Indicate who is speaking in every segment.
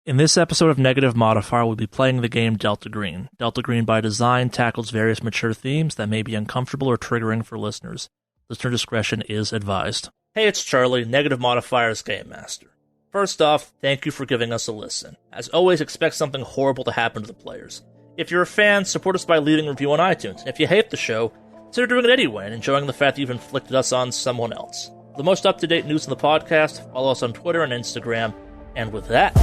Speaker 1: In this episode of Negative Modifier, we'll be playing the game Delta Green. Delta Green, by design, tackles various mature themes that may be uncomfortable or triggering for listeners. Listener discretion is advised. Hey, it's Charlie, Negative Modifier's Game Master. First off, thank you for giving us a listen. As always, expect something horrible to happen to the players. If you're a fan, support us by leaving a review on iTunes. And if you hate the show, consider doing it anyway and enjoying the fact that you've inflicted us on someone else. For the most up-to-date news in the podcast, follow us on Twitter and Instagram. And with that...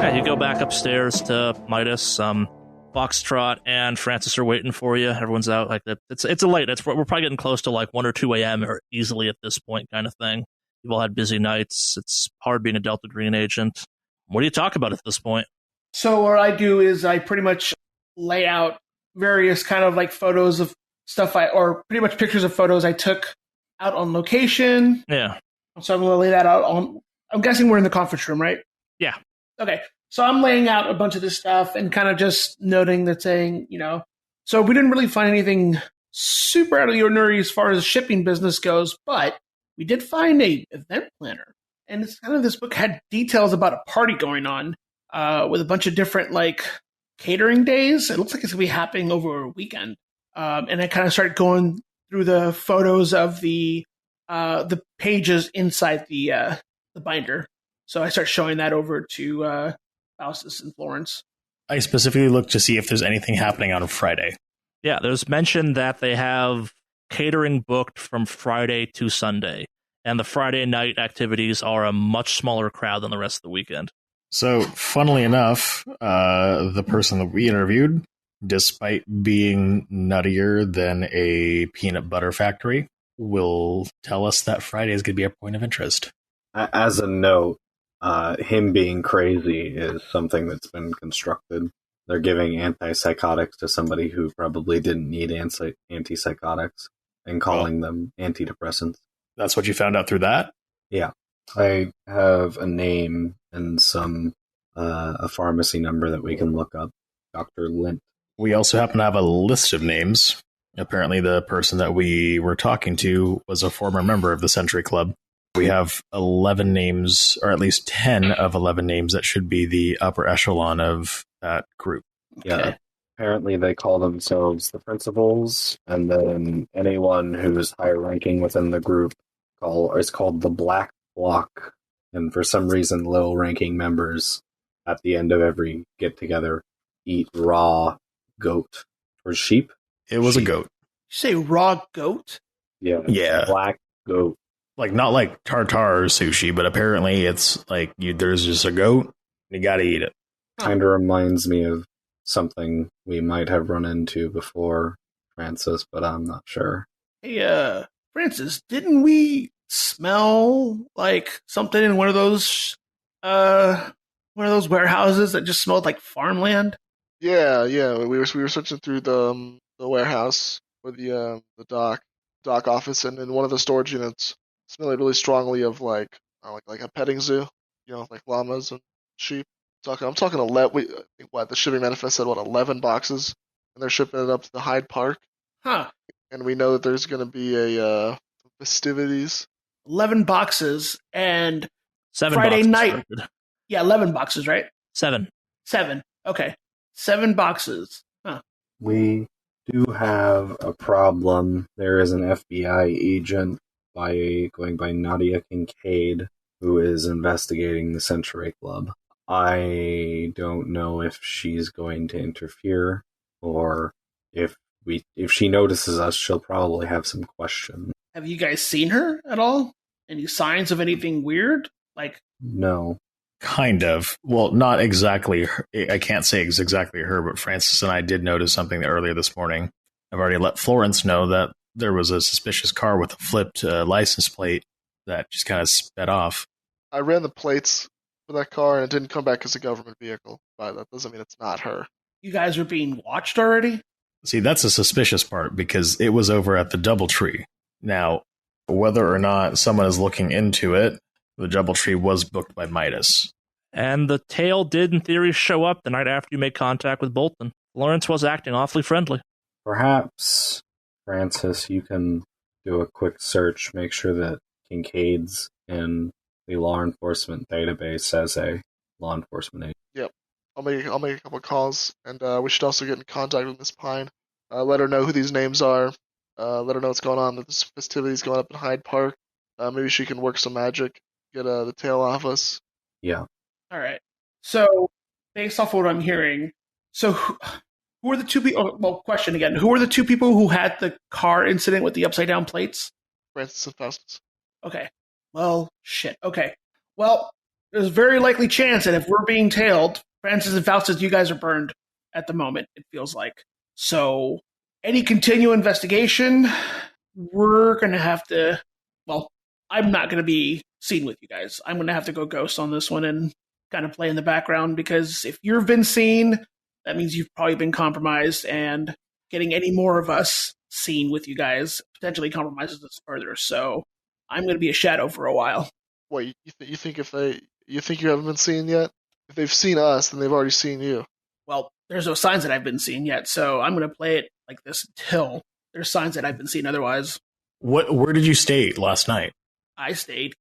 Speaker 1: you go back upstairs to Midas. Foxtrot and Francis are waiting for you. Everyone's out. It's a late. We're probably getting close to 1 or 2 a.m. or easily at this point, kind of thing. You've all had busy nights. It's hard being a Delta Green agent. What do you talk about at this point?
Speaker 2: So what I do is I pretty much lay out various kind of photos of stuff or pretty much pictures of photos I took out on location.
Speaker 1: Yeah. So
Speaker 2: I'm going to lay that out on. I'm guessing we're in the conference room, right?
Speaker 1: Yeah.
Speaker 2: Okay. So I'm laying out a bunch of this stuff and kind of just noting that saying, so we didn't really find anything super out of the ordinary as far as shipping business goes, but we did find a event planner. And it's kind of this book had details about a party going on with a bunch of different catering days. It looks like it's going to be happening over a weekend. And I kind of started going through the photos of the pages inside the binder. So I start showing that over to Faustus and Florence.
Speaker 3: I specifically look to see if there's anything happening on Friday.
Speaker 1: Yeah, there's mention that they have catering booked from Friday to Sunday, and the Friday night activities are a much smaller crowd than the rest of the weekend.
Speaker 3: So, funnily enough, the person that we interviewed, despite being nuttier than a peanut butter factory, will tell us that Friday is going to be a point of interest.
Speaker 4: As a note, him being crazy is something that's been constructed. They're giving antipsychotics to somebody who probably didn't need antipsychotics and calling them antidepressants.
Speaker 3: That's what you found out through that?
Speaker 4: Yeah. I have a name and a pharmacy number that we can look up. Dr. Lint.
Speaker 3: We also happen to have a list of names. Apparently the person that we were talking to was a former member of the Century Club. We have 11 names, or at least 10 of 11 names that should be the upper echelon of that group.
Speaker 4: Yeah,
Speaker 2: Okay.
Speaker 4: apparently they call themselves the principals, and then anyone who's higher ranking within the group is called the Black Block. And for some reason, low-ranking members at the end of every get-together eat raw goat or sheep.
Speaker 3: It was
Speaker 4: sheep.
Speaker 3: a goat.
Speaker 2: You say raw goat?
Speaker 4: Yeah. Black goat.
Speaker 3: Not like tartar sushi, but apparently it's there's just a goat, and you gotta eat it.
Speaker 4: Kind of reminds me of something we might have run into before, Francis, but I'm not sure.
Speaker 2: Hey, Francis, didn't we smell something in one of those warehouses that just smelled like farmland?
Speaker 5: Yeah. We were searching through the warehouse or the dock office, and in one of the storage units, smelling really strongly of like a petting zoo, like llamas and sheep. I'm talking 11. The shipping manifest said 11 boxes, and they're shipping it up to the Hyde Park.
Speaker 2: Huh.
Speaker 5: And we know that there's going to be a festivities.
Speaker 2: 11 boxes and
Speaker 1: 7
Speaker 2: Friday
Speaker 1: boxes
Speaker 2: night.
Speaker 1: started.
Speaker 2: Yeah, 11 boxes, right?
Speaker 1: 7.
Speaker 2: 7. Okay. 7 boxes. Huh.
Speaker 4: We do have a problem. There is an FBI agent going by Nadia Kincaid, who is investigating the Century Club. I don't know if she's going to interfere, or if she notices us, she'll probably have some questions.
Speaker 2: Have you guys seen her at all? Any signs of anything weird?
Speaker 4: No.
Speaker 3: Kind of. Well, not exactly. I can't say it's exactly her, but Francis and I did notice something earlier this morning. I've already let Florence know that there was a suspicious car with a flipped license plate that just kind of sped off.
Speaker 5: I ran the plates for that car, and it didn't come back as a government vehicle, but that doesn't mean it's not her.
Speaker 2: You guys are being watched already?
Speaker 3: See, that's a suspicious part, because it was over at the Doubletree. Now, whether or not someone is looking into it, the Doubletree was booked by Midas.
Speaker 1: And the tail did, in theory, show up the night after you made contact with Bolton. Lawrence was acting awfully friendly.
Speaker 4: Perhaps Francis, you can do a quick search, make sure that Kincaid's in the law enforcement database as a law enforcement agent.
Speaker 5: Yep. I'll make a couple calls, and we should also get in contact with Miss Pine. Let her know who these names are. Let her know what's going on. That this festivity's going up in Hyde Park. Maybe she can work some magic, get the tail off us.
Speaker 4: Yeah.
Speaker 2: All right. So, based off what I'm hearing, so who are the two people? Well, question again. Who are the two people who had the car incident with the upside down plates?
Speaker 5: Francis and Faustus.
Speaker 2: Okay. Well, shit. Okay. Well, there's a very likely chance that if we're being tailed, Francis and Faustus, you guys are burned at the moment, it feels like. So, any continued investigation, we're going to have to. Well, I'm not going to be seen with you guys. I'm going to have to go ghost on this one and kind of play in the background, because if you've been seen, that means you've probably been compromised, and getting any more of us seen with you guys potentially compromises us further. So I'm going to be a shadow for a while.
Speaker 5: What, you think you think you haven't been seen yet? If they've seen us, then they've already seen you.
Speaker 2: Well, there's no signs that I've been seen yet, so I'm going to play it like this until there's signs that I've been seen otherwise.
Speaker 3: Where did you stay last night?
Speaker 2: I stayed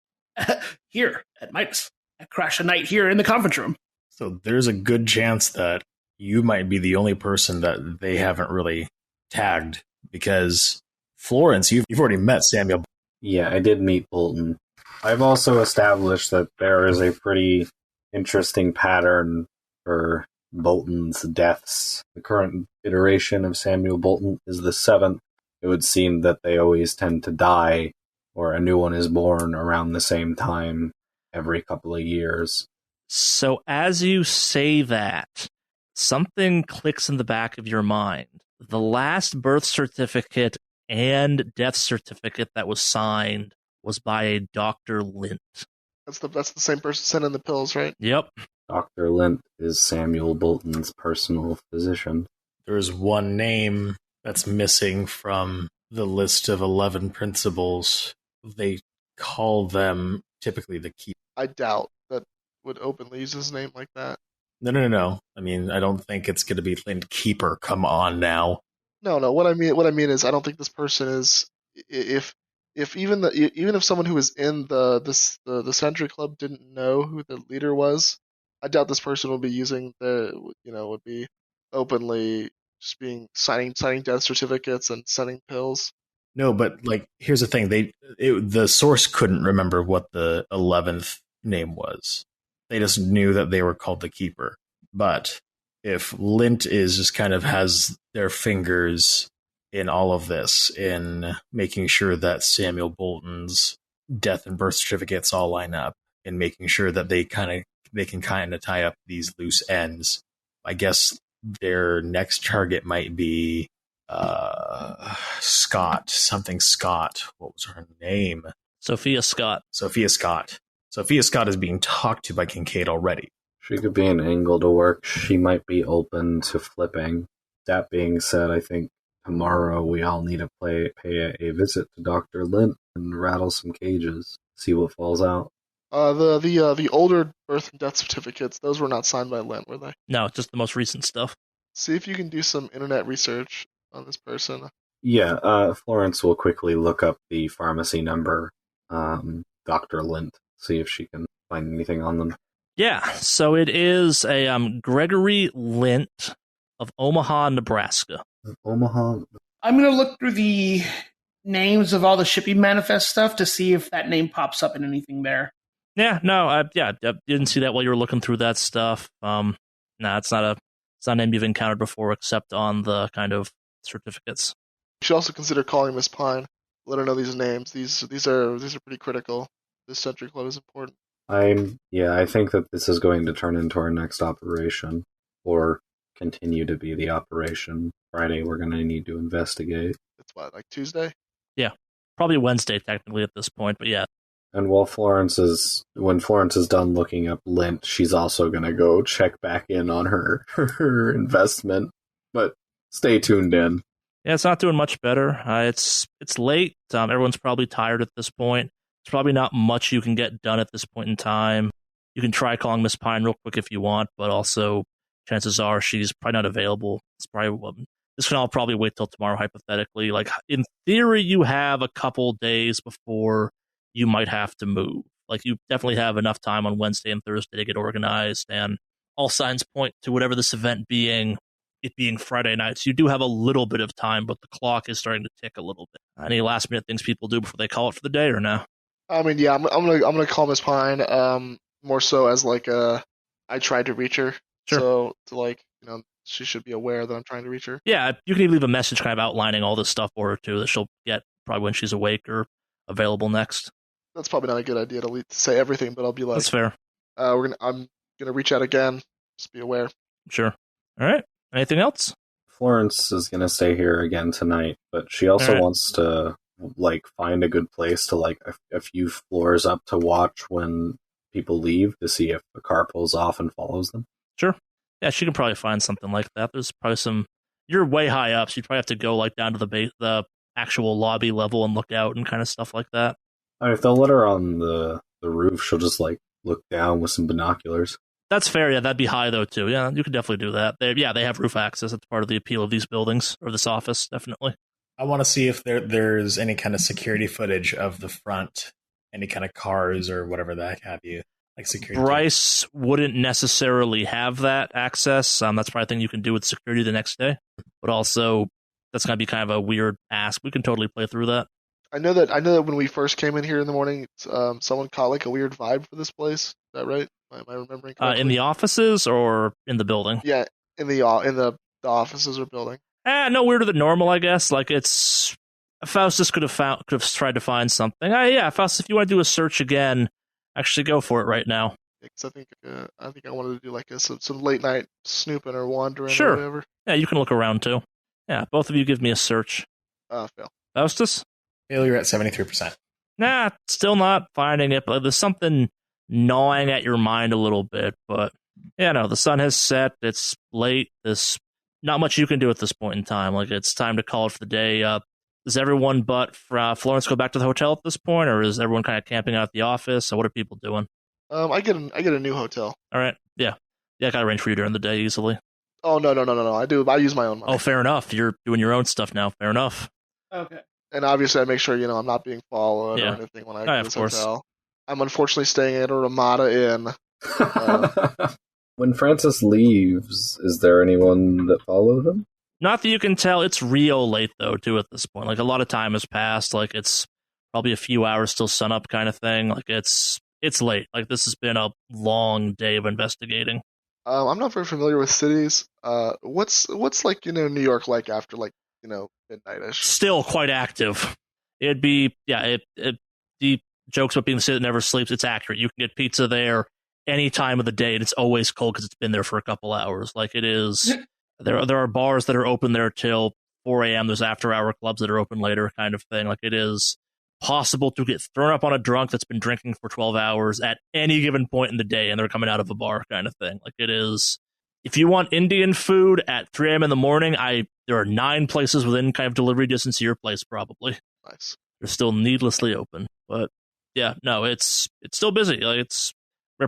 Speaker 2: here at Mike's. I crashed a night here in the conference room.
Speaker 3: So there's a good chance that you might be the only person that they haven't really tagged, because Florence, you've already met Samuel.
Speaker 4: Yeah, I did meet Bolton. I've also established that there is a pretty interesting pattern for Bolton's deaths. The current iteration of Samuel Bolton is the 7th. It would seem that they always tend to die, or a new one is born around the same time every couple of years.
Speaker 1: So as you say that, something clicks in the back of your mind. The last birth certificate and death certificate that was signed was by a Dr. Lint.
Speaker 5: That's the same person sending the pills, right?
Speaker 1: Yep.
Speaker 4: Dr. Lint is Samuel Bolton's personal physician.
Speaker 3: There's one name that's missing from the list of 11 principals. They call them typically the keeper.
Speaker 5: I doubt that would openly use his name like that.
Speaker 3: No. I mean, I don't think it's going to be Lint Keeper. Come on now.
Speaker 5: No. What I mean is, I don't think this person is. If even if someone who was in the Century Club didn't know who the leader was, I doubt this person would be using would be openly just being signing death certificates and sending pills.
Speaker 3: No, but here's the thing: the source couldn't remember what the 11th name was. They just knew that they were called the Keeper. But if Lint is just kind of has their fingers in all of this, in making sure that Samuel Bolton's death and birth certificates all line up, and making sure that they can kind of tie up these loose ends, I guess their next target might be Scott. What was her name?
Speaker 1: Sophia Scott.
Speaker 3: Sophia Scott is being talked to by Kincaid already.
Speaker 4: She could be an angle to work. She might be open to flipping. That being said, I think tomorrow we all need to pay a visit to Dr. Lint and rattle some cages, see what falls out.
Speaker 5: The older birth and death certificates, those were not signed by Lint, were they?
Speaker 1: No, just the most recent stuff.
Speaker 5: See if you can do some internet research on this person.
Speaker 4: Yeah, Florence will quickly look up the pharmacy number, Dr. Lint, see if she can find anything on them.
Speaker 1: Yeah, so it is a Gregory Lint of Omaha, Nebraska.
Speaker 4: Omaha?
Speaker 2: I'm going to look through the names of all the shipping manifest stuff to see if that name pops up in anything there.
Speaker 1: Yeah, no, I didn't see that while you were looking through that stuff. It's not a name you've encountered before, except on the kind of certificates.
Speaker 5: You should also consider calling Miss Pine. Let her know these names. These are pretty critical. This Century Club is important.
Speaker 4: I think that this is going to turn into our next operation, or continue to be the operation. Friday, we're going to need to investigate.
Speaker 5: It's what, like Tuesday?
Speaker 1: Yeah, probably Wednesday technically at this point, but yeah.
Speaker 4: And when Florence is done looking up Lint, she's also going to go check back in on her investment. But stay tuned in.
Speaker 1: Yeah, it's not doing much better. It's late. Everyone's probably tired at this point. There's probably not much you can get done at this point in time. You can try calling Miss Pine real quick if you want, but also chances are she's probably not available. It's probably this can all probably wait till tomorrow, hypothetically. Like, in theory, you have a couple days before you might have to move. Like, you definitely have enough time on Wednesday and Thursday to get organized, and all signs point to whatever this event being, it being Friday night. So you do have a little bit of time, but the clock is starting to tick a little bit. Any last minute things people do before they call it for the day, or no?
Speaker 5: I mean, yeah, I'm gonna call Miss Pine. More so as like I tried to reach her.
Speaker 1: Sure.
Speaker 5: So to like, she should be aware that I'm trying to reach her.
Speaker 1: Yeah, you can even leave a message kind of outlining all this stuff for her too, that she'll get probably when she's awake or available next.
Speaker 5: That's probably not a good idea to say everything, but I'll be like,
Speaker 1: that's fair.
Speaker 5: I'm gonna reach out again. Just be aware.
Speaker 1: Sure. All right. Anything else?
Speaker 4: Florence is gonna stay here again tonight, but she also wants to like find a good place to like a few floors up to watch when people leave to see if the car pulls off and follows them.
Speaker 1: Sure. Yeah, she can probably find something like that. There's probably some. You're way high up, so you probably have to go like down to the actual lobby level and look out and kind of stuff like that.
Speaker 4: I mean, if they'll let her on the roof, she'll just like look down with some binoculars.
Speaker 1: That's fair. Yeah, that'd be high though too. Yeah, you could definitely do that. They have roof access. That's part of the appeal of these buildings or this office. Definitely.
Speaker 3: I want to see if there's any kind of security footage of the front, any kind of cars or whatever the heck have you. Like security.
Speaker 1: Bryce wouldn't necessarily have that access. That's probably a thing you can do with security the next day. But also, that's going to be kind of a weird ask. We can totally play through that.
Speaker 5: I know that when we first came in here in the morning, someone caught like a weird vibe for this place. Is that right? Am I remembering correctly?
Speaker 1: In the offices or in the building?
Speaker 5: Yeah, in the offices or building.
Speaker 1: No weirder than normal, I guess. Like, it's Faustus could have tried to find something. Yeah, Faustus, if you want to do a search again, actually go for it right now.
Speaker 5: Because I think I wanted to do like some late night snooping or wandering
Speaker 1: sure.
Speaker 5: or whatever.
Speaker 1: Yeah, you can look around too. Yeah, both of you give me a search.
Speaker 5: Fail.
Speaker 1: Faustus?
Speaker 3: Failure at 73%.
Speaker 1: Nah, still not finding it, but there's something gnawing at your mind a little bit. But yeah, no, the sun has set. It's late. There's not much you can do at this point in time. Like, it's time to call it for the day. Does everyone but Florence go back to the hotel at this point, or is everyone kind of camping out at the office? Or what are people doing?
Speaker 5: I get a new hotel.
Speaker 1: All right, yeah, I got to arrange for you during the day easily.
Speaker 5: Oh no! I use my own money.
Speaker 1: Oh, fair enough. You're doing your own stuff now. Fair enough.
Speaker 2: Okay.
Speaker 5: And obviously, I make sure I'm not being followed or anything when I go to this hotel. I'm unfortunately staying at a Ramada Inn.
Speaker 4: When Francis leaves, is there anyone that followed him?
Speaker 1: Not that you can tell. It's real late, though, too, at this point. Like, a lot of time has passed. Like, it's probably a few hours till sunup kind of thing. Like, it's late. Like, this has been a long day of investigating.
Speaker 5: I'm not very familiar with cities. What's like, New York like after, like, midnight-ish?
Speaker 1: Still quite active. It'd be, the jokes about being the city that never sleeps, it's accurate. You can get pizza there any time of the day, and it's always cold because it's been there for a couple hours. Like, it is... There are bars that are open there till 4 a.m. There's after-hour clubs that are open later kind of thing. Like, it is possible to get thrown up on a drunk that's been drinking for 12 hours at any given point in the day, and they're coming out of a bar kind of thing. Like, it is... If you want Indian food at 3 a.m. in the morning, there are 9 places within kind of delivery distance to your place, probably.
Speaker 5: Nice.
Speaker 1: They're still needlessly open. But, yeah, no, it's still busy. Like, it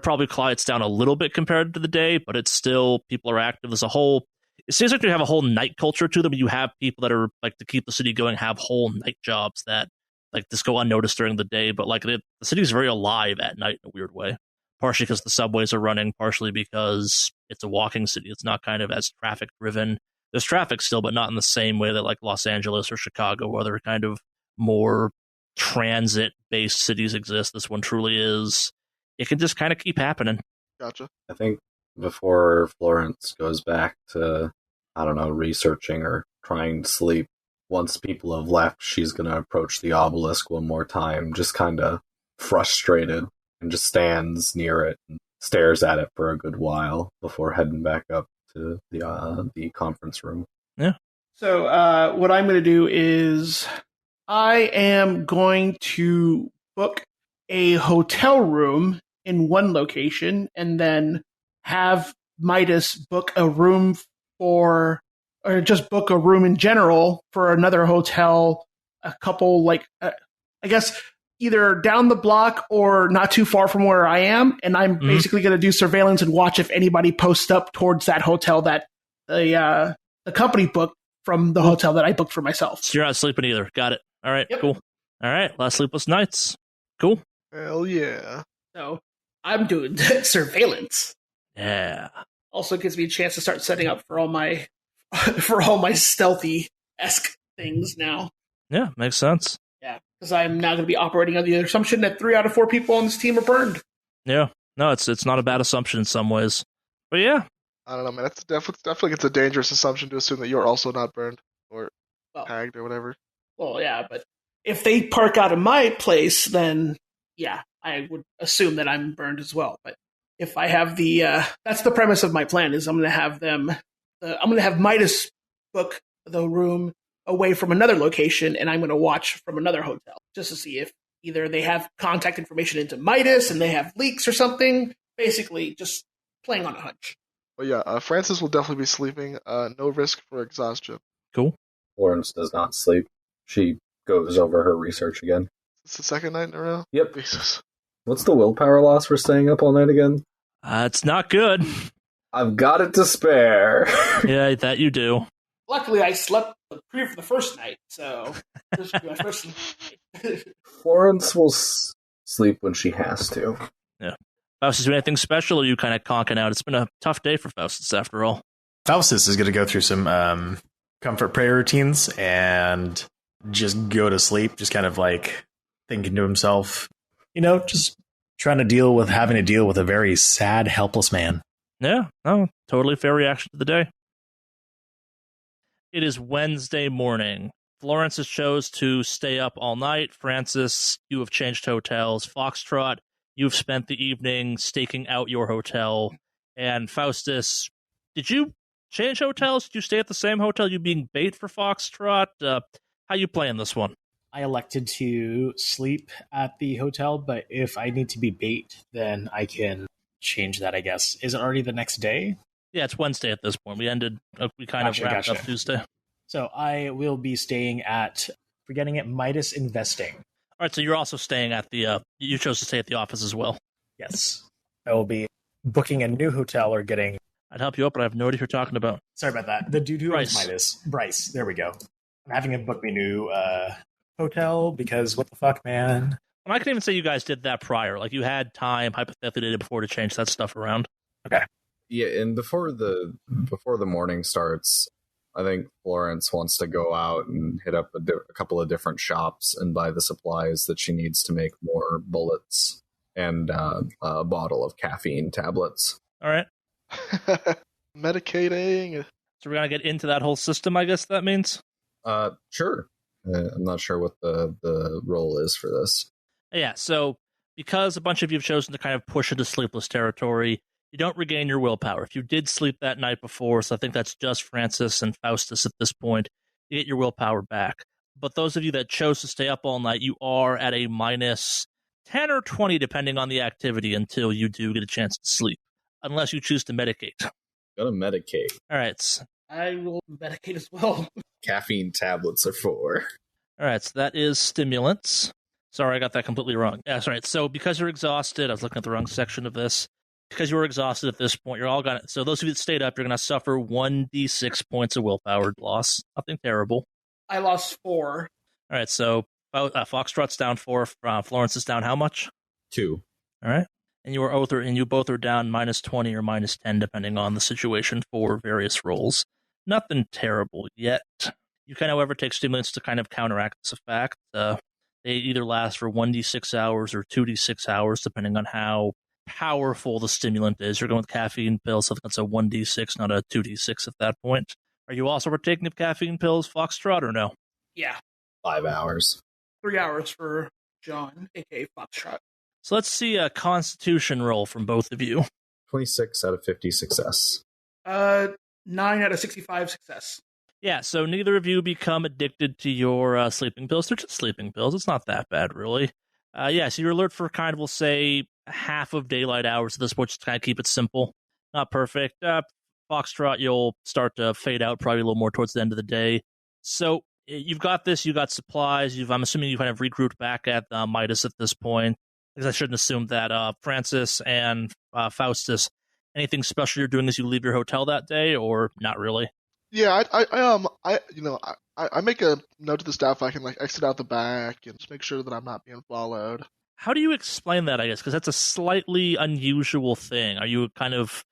Speaker 1: probably quiets down a little bit compared to the day, but it's still... People are active. There's a whole... It seems like you have a whole night culture to them. You have people that are, like, to keep the city going, have whole night jobs that, like, just go unnoticed during the day. But, like, the city's very alive at night in a weird way. Partially because the subways are running, partially because it's a walking city. It's not kind of as traffic-driven. There's traffic still, but not in the same way that, like, Los Angeles or Chicago, where other kind of more transit-based cities exist. This one truly is. It can just kind of keep happening.
Speaker 5: Gotcha.
Speaker 4: I think before Florence goes back to, I don't know, researching or trying to sleep, once people have left, she's going to approach the obelisk one more time, just kind of frustrated, and just stands near it and stares at it for a good while before heading back up to the conference room.
Speaker 1: Yeah.
Speaker 2: So what I'm going to do is I am going to book a hotel room in one location and then have Midas book a room or just book a room in general for another hotel, a couple, like, I guess, either down the block or not too far from where I am. And I'm basically going to do surveillance and watch if anybody posts up towards that hotel that the company booked from the hotel that I booked for myself.
Speaker 1: So you're not sleeping either. Got it. All right,
Speaker 2: Yep.
Speaker 1: cool. All right, last sleepless nights. Cool.
Speaker 5: Hell yeah.
Speaker 2: So I'm doing surveillance.
Speaker 1: Yeah.
Speaker 2: Also gives me a chance to start setting up for all my stealthy-esque things now.
Speaker 1: Yeah, makes sense.
Speaker 2: Yeah, because I'm now going to be operating on the assumption that 3 out of 4 people on this team are burned.
Speaker 1: Yeah. No, it's not a bad assumption in some ways. But yeah.
Speaker 5: I don't know, man. That's definitely it's a dangerous assumption to assume that you're also not burned or tagged or whatever.
Speaker 2: Well, yeah, but if they park out of my place, then yeah, I would assume that I'm burned as well. But if I have that's the premise of my plan, is I'm going to have Midas book the room away from another location, and I'm going to watch from another hotel just to see if either they have contact information into Midas and they have leaks or something. Basically, just playing on a hunch.
Speaker 5: But yeah, Francis will definitely be sleeping. No risk for exhaustion.
Speaker 1: Cool.
Speaker 4: Florence does not sleep. She goes over her research again.
Speaker 5: It's the second night in a row?
Speaker 4: Yep.
Speaker 5: Jesus.
Speaker 4: What's the willpower loss for staying up all night again?
Speaker 1: It's not good.
Speaker 4: I've got it to spare.
Speaker 1: Yeah, that you do.
Speaker 2: Luckily, I slept for the first night, so this will be my first night.
Speaker 4: Florence will sleep when she has to.
Speaker 1: Yeah. Faustus, do anything special, or are you kind of conking out? It's been a tough day for Faustus, after all.
Speaker 3: Faustus is going to go through some comfort prayer routines and just go to sleep, just kind of like thinking to himself, just trying to having to deal with a very sad, helpless man.
Speaker 1: Yeah, no, totally fair reaction to the day. It is Wednesday morning. Florence has chose to stay up all night. Francis, you have changed hotels. Foxtrot, you've spent the evening staking out your hotel. And Faustus, did you change hotels? Did you stay at the same hotel? You being bait for Foxtrot? How you playing this one?
Speaker 6: I elected to sleep at the hotel, but if I need to be bait, then I can change that, I guess. Is it already the next day?
Speaker 1: Yeah, it's Wednesday at this point. We wrapped up Tuesday.
Speaker 6: So I will be staying at, forgetting it, Midas Investing.
Speaker 1: All right, so you're also staying at you chose to stay at the office as well.
Speaker 6: Yes. I will be booking a new hotel or getting...
Speaker 1: I'd help you out, but I have no idea who you're talking about.
Speaker 6: Sorry about that. The dude who owns
Speaker 1: Bryce.
Speaker 6: Midas. Bryce, there we go. I'm having him book me a new hotel because what the fuck, man?
Speaker 1: And I can even say you guys did that prior. Like, you had time, hypothetically, the day before to change that stuff around.
Speaker 6: Okay.
Speaker 7: Yeah, and before the morning starts, I think Florence wants to go out and hit up a couple of different shops and buy the supplies that she needs to make more bullets and a bottle of caffeine tablets.
Speaker 1: All right.
Speaker 5: Medicating.
Speaker 1: So we're going to get into that whole system, I guess that means?
Speaker 7: Sure. I'm not sure what the role is for this.
Speaker 1: Yeah, so because a bunch of you have chosen to kind of push into sleepless territory, you don't regain your willpower. If you did sleep that night before, so I think that's just Francis and Faustus at this point, you get your willpower back. But those of you that chose to stay up all night, you are at a minus 10 or 20, depending on the activity, until you do get a chance to sleep, unless you choose to medicate.
Speaker 7: Gotta medicate.
Speaker 1: All right.
Speaker 2: I will medicate as well.
Speaker 7: Caffeine tablets are for.
Speaker 1: All right, so that is stimulants. Sorry, I got that completely wrong. That's right. So because you're exhausted, I was looking at the wrong section of this. Because you're exhausted at this point, you're all gonna. So those of you that stayed up, you're gonna suffer 1d6 points of willpower loss. Nothing terrible.
Speaker 2: I lost 4.
Speaker 1: All right, so Foxtrot's down 4. Florence is down how much?
Speaker 7: 2.
Speaker 1: All right, and you both are down minus 20 or minus 10, depending on the situation for various rolls. Nothing terrible yet. You can, however, take stimulants to kind of counteract this effect. They either last for 1d6 hours or 2d6 hours, depending on how powerful the stimulant is. You're going with caffeine pills, so that's a 1d6, not a 2d6 at that point. Are you also partaking of caffeine pills, Foxtrot, or no?
Speaker 2: Yeah.
Speaker 7: 5 hours.
Speaker 2: 3 hours for John, a.k.a. Foxtrot.
Speaker 1: So let's see a constitution roll from both of you.
Speaker 7: 26 out of 50 success.
Speaker 2: 9 out of 65 success.
Speaker 1: Yeah, so neither of you become addicted to your sleeping pills. They're just sleeping pills. It's not that bad, really. So you're alert for kind of, we'll say, half of daylight hours at this point, just to kind of keep it simple. Not perfect. Foxtrot, you'll start to fade out probably a little more towards the end of the day. So you've got this, you've got supplies. I'm assuming you kind of regrouped back at Midas at this point, because I shouldn't assume that Francis and Faustus, anything special you're doing as you leave your hotel that day, or not really?
Speaker 5: Yeah, I make a note to the staff. I can like exit out the back and just make sure that I'm not being followed.
Speaker 1: How do you explain that, I guess? Because that's a slightly unusual thing. Are you kind of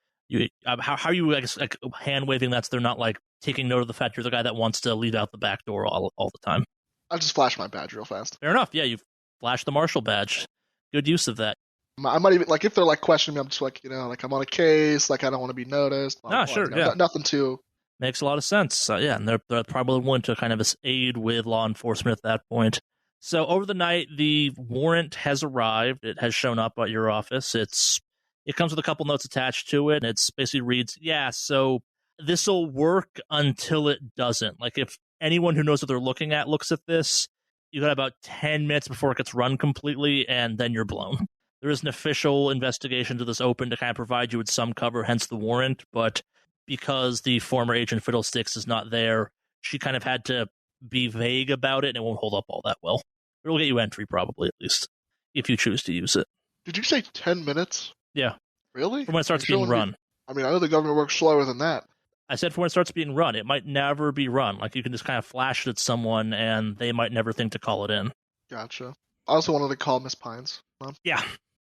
Speaker 1: how are you, I guess, like hand waving that so they're not like taking note of the fact you're the guy that wants to leave out the back door all the time?
Speaker 5: I'll just flash my badge real fast.
Speaker 1: Fair enough. Yeah, you flashed the marshal badge. Good use of that.
Speaker 5: I might even like if they're like questioning me, I'm just like like I'm on a case, like I don't want to be noticed. Blah,
Speaker 1: Ah,
Speaker 5: blah,
Speaker 1: sure, yeah.
Speaker 5: Nothing too.
Speaker 1: Makes a lot of sense. Yeah, and they're probably willing to kind of aid with law enforcement at that point. So over the night, the warrant has arrived. It has shown up at your office. It comes with a couple notes attached to it, and it basically reads, yeah, so this will work until it doesn't. Like if anyone who knows what they're looking at looks at this, you got about 10 minutes before it gets run completely, and then you're blown. There is an official investigation to this open to kind of provide you with some cover, hence the warrant, but because the former agent Fiddlesticks is not there, she kind of had to be vague about it, and it won't hold up all that well. It'll get you entry, probably, at least, if you choose to use it.
Speaker 5: Did you say 10 minutes?
Speaker 1: Yeah.
Speaker 5: Really?
Speaker 1: From when it starts being run.
Speaker 5: I mean, I know the government works slower than that.
Speaker 1: I said for when it starts being run. It might never be run. Like, you can just kind of flash it at someone, and they might never think to call it in.
Speaker 5: Gotcha. I also wanted to call Miss Pines.
Speaker 1: Yeah.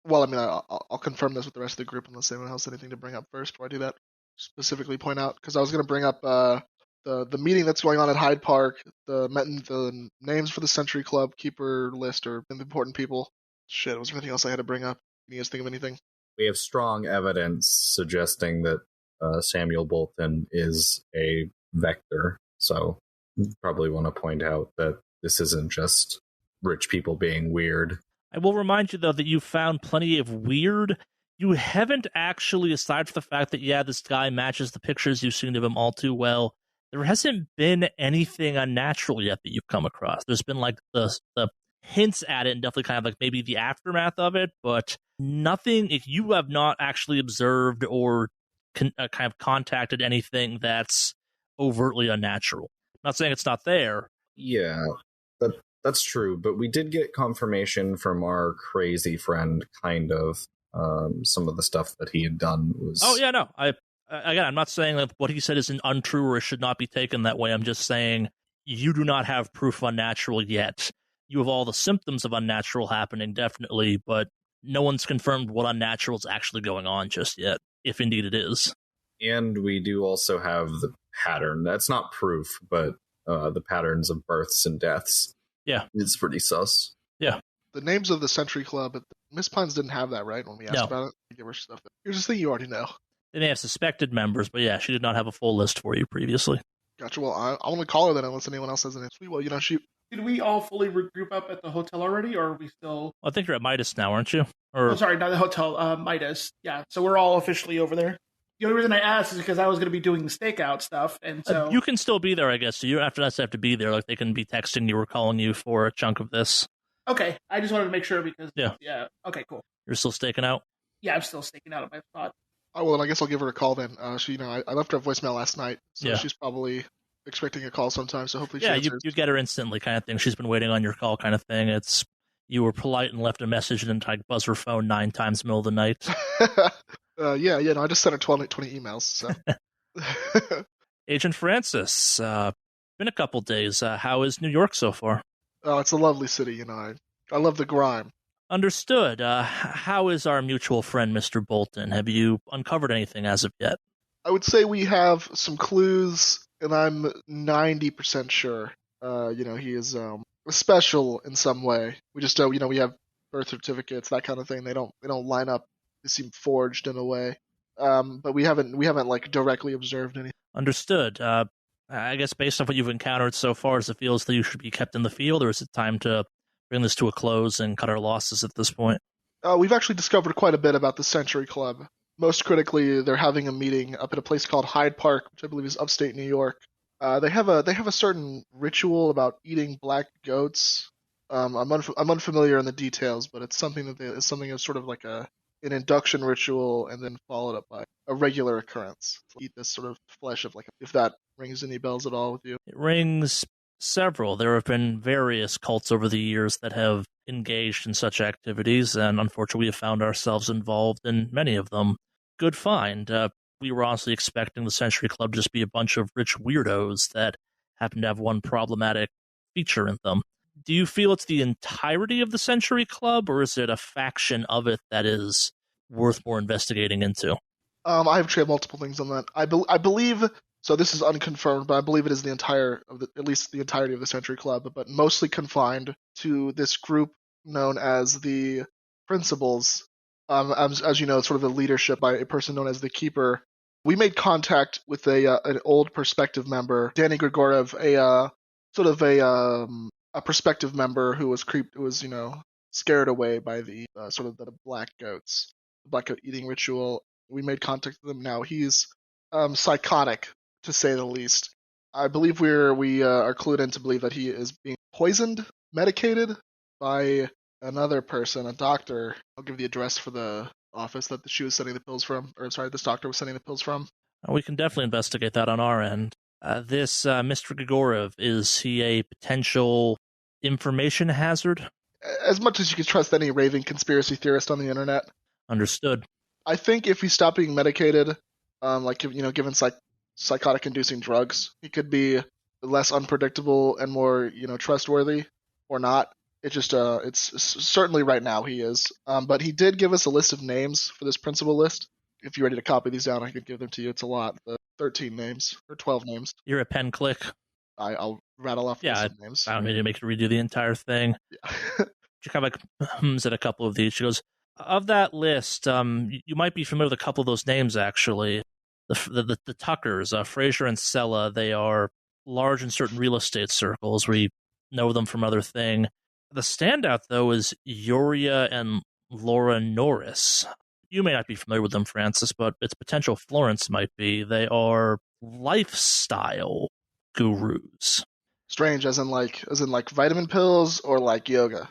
Speaker 5: Well, I mean, I'll confirm this with the rest of the group unless anyone has anything to bring up first before I do that. Specifically point out, because I was going to bring up the meeting that's going on at Hyde Park, the names for the Century Club keeper list or important people. Shit, was there anything else I had to bring up? Can you guys think of anything?
Speaker 7: We have strong evidence suggesting that Samuel Bolton is a vector, so you probably want to point out that this isn't just rich people being weird.
Speaker 1: I will remind you, though, that you found plenty of weird. You haven't actually, aside from the fact that, yeah, this guy matches the pictures you've seen of him all too well, there hasn't been anything unnatural yet that you've come across. There's been, like, the hints at it and definitely kind of, like, maybe the aftermath of it, but nothing, if you have not actually observed or kind of contacted anything that's overtly unnatural. I'm not saying it's not there.
Speaker 7: Yeah, that's true, but we did get confirmation from our crazy friend, kind of. Some of the stuff that he had done was...
Speaker 1: Oh, yeah, no. I'm not saying that what he said is untrue or should not be taken that way. I'm just saying you do not have proof of unnatural yet. You have all the symptoms of unnatural happening, definitely, but no one's confirmed what unnatural is actually going on just yet, if indeed it is.
Speaker 7: And we do also have the pattern. That's not proof, but the patterns of births and deaths.
Speaker 1: Yeah.
Speaker 7: It's pretty sus.
Speaker 1: Yeah.
Speaker 5: The names of the Century Club, Miss Pines didn't have that, right, when we asked about it? I give her stuff. Here's the thing you already know.
Speaker 1: They may have suspected members, but yeah, she did not have a full list for you previously.
Speaker 5: Gotcha. Well, I want to call her then unless anyone else has any. Well, she...
Speaker 2: Did we all fully regroup up at the hotel already, or are we still...
Speaker 1: Well, I think you're at Midas now, aren't you? Or...
Speaker 2: Oh, sorry, not the hotel, Midas. Yeah, so we're all officially over there. The only reason I asked is because I was going to be doing the stakeout stuff, and so...
Speaker 1: you can still be there, I guess, so you don't have to be there. Like, they can be texting you or calling you for a chunk of this.
Speaker 2: Okay, I just wanted to make sure because...
Speaker 1: Yeah.
Speaker 2: Okay, cool.
Speaker 1: You're still staking out?
Speaker 2: Yeah, I'm still staking out at my spot.
Speaker 5: Oh, well, then I guess I'll give her a call then. She, I left her a voicemail last night, so she's probably expecting a call sometime, so hopefully she answers.
Speaker 1: You get her instantly kind of thing. She's been waiting on your call kind of thing. It's, you were polite and left a message and then buzz her phone 9 times in the middle of the night.
Speaker 5: No, I just sent her 20 emails, so.
Speaker 1: Agent Francis, been a couple days. How is New York so far?
Speaker 5: Oh, it's a lovely city, I love the grime.
Speaker 1: Understood. How is our mutual friend, Mr. Bolton? Have you uncovered anything as of yet?
Speaker 5: I would say we have some clues, and I'm 90% sure. He is special in some way. We just don't, we have birth certificates, that kind of thing. They don't line up. They seem forged in a way. But we haven't like directly observed anything.
Speaker 1: Understood. I guess based on what you've encountered so far, does it feel as though you should be kept in the field, or is it time to bring this to a close and cut our losses at this point?
Speaker 5: We've actually discovered quite a bit about the Century Club. Most critically, they're having a meeting up at a place called Hyde Park, which I believe is upstate New York. They have a certain ritual about eating black goats. I'm unfamiliar in the details, but it's something it's something of sort of like an induction ritual, and then followed up by a regular occurrence. Eat this sort of flesh of if that rings any bells at all with you.
Speaker 1: It rings several. There have been various cults over the years that have engaged in such activities, and unfortunately we have found ourselves involved in many of them. Good find. we were honestly expecting the Century Club to just be a bunch of rich weirdos that happen to have one problematic feature in them. Do you feel it's the entirety of the Century Club, or is it a faction of it that is worth more investigating into?
Speaker 5: I have tried multiple things on that. I believe, so this is unconfirmed, but I believe it is at least the entirety of the Century Club, but mostly confined to this group known as the Principals. As you know, it's sort of the leadership by a person known as the Keeper. We made contact with an old Perspective member, Danny Grigoriev, a Perspective member who was scared away by the sort of the black goats, the black goat eating ritual. We made contact with him. Now he's psychotic, to say the least. I believe we are clued in to believe that he is being poisoned, medicated by another person, a doctor. I'll give the address for the office that she was sending the pills from, this doctor was sending the pills from.
Speaker 1: We can definitely investigate that on our end. This Mr. Grigoriev, is he a potential information hazard?
Speaker 5: As much as you could trust any raving conspiracy theorist on the internet.
Speaker 1: Understood.
Speaker 5: I think if he stopped being medicated, given psychotic-inducing drugs, he could be less unpredictable and more, trustworthy, or not. It's certainly right now he is. But he did give us a list of names for this principal list. If you're ready to copy these down, I could give them to you. It's a lot. 13 names, or 12 names.
Speaker 1: You're a pen click.
Speaker 5: I'll rattle off the names.
Speaker 1: I don't need to make you redo the entire thing.
Speaker 5: Yeah.
Speaker 1: She kind of hums at a couple of these. She goes, of that list, you might be familiar with a couple of those names, actually. The Tuckers, Fraser and Sella, they are large in certain real estate circles. We know them from other thing. The standout, though, is Yoria and Laura Norris. You may not be familiar with them, Francis, but its potential Florence might be. They are lifestyle gurus.
Speaker 5: Strange, as in vitamin pills or like yoga?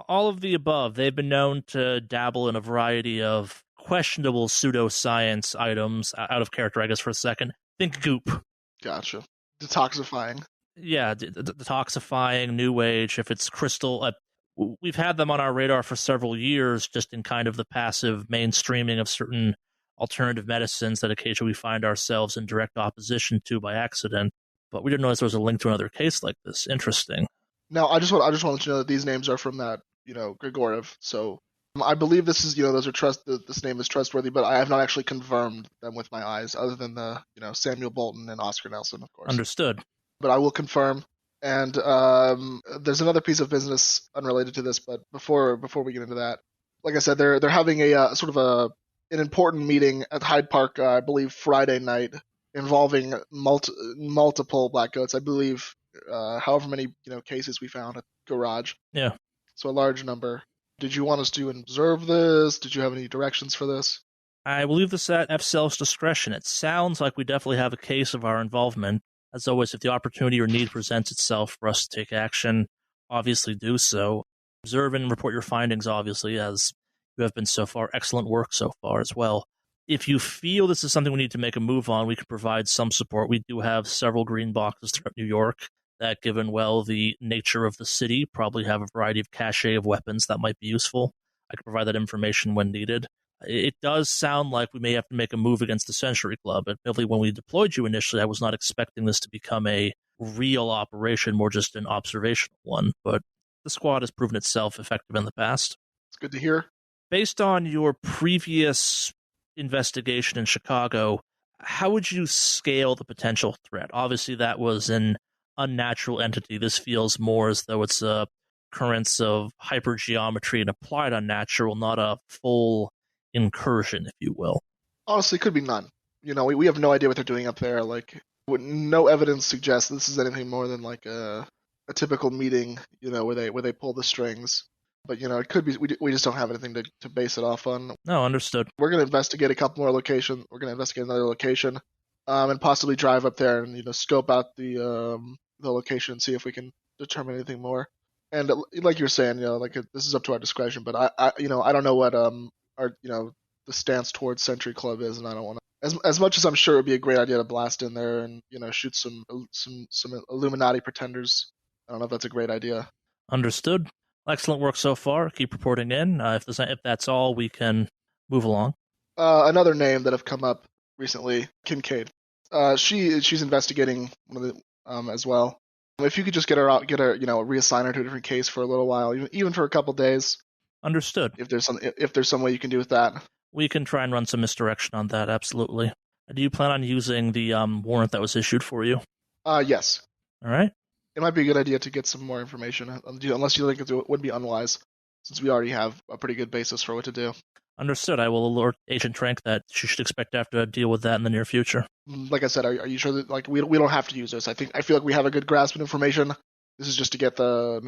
Speaker 1: All of the above. They've been known to dabble in a variety of questionable pseudoscience items. Out of character, I guess, for a second. Think goop.
Speaker 5: Gotcha. Detoxifying.
Speaker 1: Yeah, detoxifying, new age. If it's crystal, we've had them on our radar for several years, just in kind of the passive mainstreaming of certain alternative medicines that occasionally we find ourselves in direct opposition to by accident. But we didn't realize there was a link to another case like this. Interesting.
Speaker 5: Now, I just want to let you know that these names are from that, Grigoriev. So I believe this is, those are this name is trustworthy, but I have not actually confirmed them with my eyes, other than the, Samuel Bolton and Oscar Nelson, of course.
Speaker 1: Understood.
Speaker 5: But I will confirm. And there's another piece of business unrelated to this, but before we get into that, like I said, they're having a sort of an important meeting at Hyde Park, I believe Friday night, involving multiple black goats. I believe however many cases we found at the garage.
Speaker 1: Yeah.
Speaker 5: So a large number. Did you want us to observe this? Did you have any directions for this?
Speaker 1: I will leave this at FCL's discretion. It sounds like we definitely have a case of our involvement. As always, if the opportunity or need presents itself for us to take action, obviously do so. Observe and report your findings, obviously, as you have been so far. Excellent work so far as well. If you feel this is something we need to make a move on, we can provide some support. We do have several green boxes throughout New York that, given the nature of the city, probably have a variety of cache of weapons that might be useful. I can provide that information when needed. It does sound like we may have to make a move against the Century Club. Admittedly, when we deployed you initially, I was not expecting this to become a real operation, more just an observational one. But the squad has proven itself effective in the past.
Speaker 5: It's good to hear.
Speaker 1: Based on your previous investigation in Chicago, how would you scale the potential threat? Obviously, that was an unnatural entity. This feels more as though it's a occurrence of hypergeometry and applied unnatural, not a full incursion, if you will.
Speaker 5: Honestly, could be none. We have no idea what they're doing up there. No evidence suggests this is anything more than like a typical meeting, where they pull the strings. But it could be we just don't have anything to base it off on.
Speaker 1: No, understood.
Speaker 5: We're going to investigate a couple more locations. We're going to investigate another location, and possibly drive up there and scope out the location and see if we can determine anything more. And like you're saying, this is up to our discretion. But I don't know what our the stance towards Century Club is, and I don't want to. As much as I'm sure it would be a great idea to blast in there and shoot some Illuminati pretenders, I don't know if that's a great idea.
Speaker 1: Understood. Excellent work so far. Keep reporting in. If that's all, we can move along.
Speaker 5: Another name that have come up recently, Kincaid. She's investigating one of the as well. If you could just get her out, reassign her to a different case for a little while, even for a couple days.
Speaker 1: Understood.
Speaker 5: If there's some way you can do with that.
Speaker 1: We can try and run some misdirection on that, absolutely. Do you plan on using the warrant that was issued for you?
Speaker 5: Yes.
Speaker 1: All right.
Speaker 5: It might be a good idea to get some more information, unless you think it would be unwise, since we already have a pretty good basis for what to do.
Speaker 1: Understood. I will alert Agent Trank that she should expect to have to deal with that in the near future.
Speaker 5: Like I said, are you sure that we don't have to use this? I feel like we have a good grasp of information. This is just to get a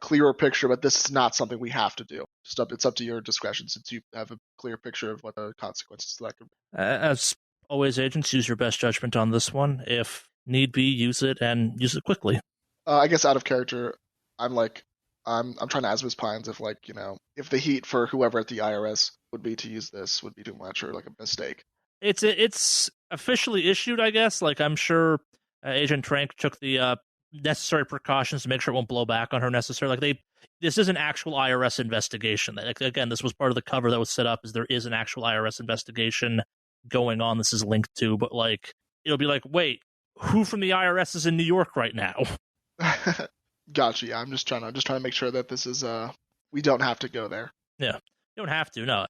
Speaker 5: clearer picture, but this is not something we have to do. It's up to your discretion, since you have a clear picture of what the consequences of that could be.
Speaker 1: As always, agents, use your best judgment on this one. If need be, use it and use it quickly.
Speaker 5: I guess out of character, I'm trying to ask Ms. Pines if the heat for whoever at the IRS would be to use this would be too much or like a mistake.
Speaker 1: It's officially issued, I guess. Like, I'm sure Agent Trank took the necessary precautions to make sure it won't blow back on her necessarily. Like, this is an actual IRS investigation. Like, again, this was part of the cover that was set up, is there is an actual IRS investigation going on. This is linked to, but like, it'll be like, wait, who from the IRS is in New York right now?
Speaker 5: Gotcha. Yeah, I'm just trying to make sure that this is we don't have to go there.
Speaker 1: Yeah, you don't have to. No.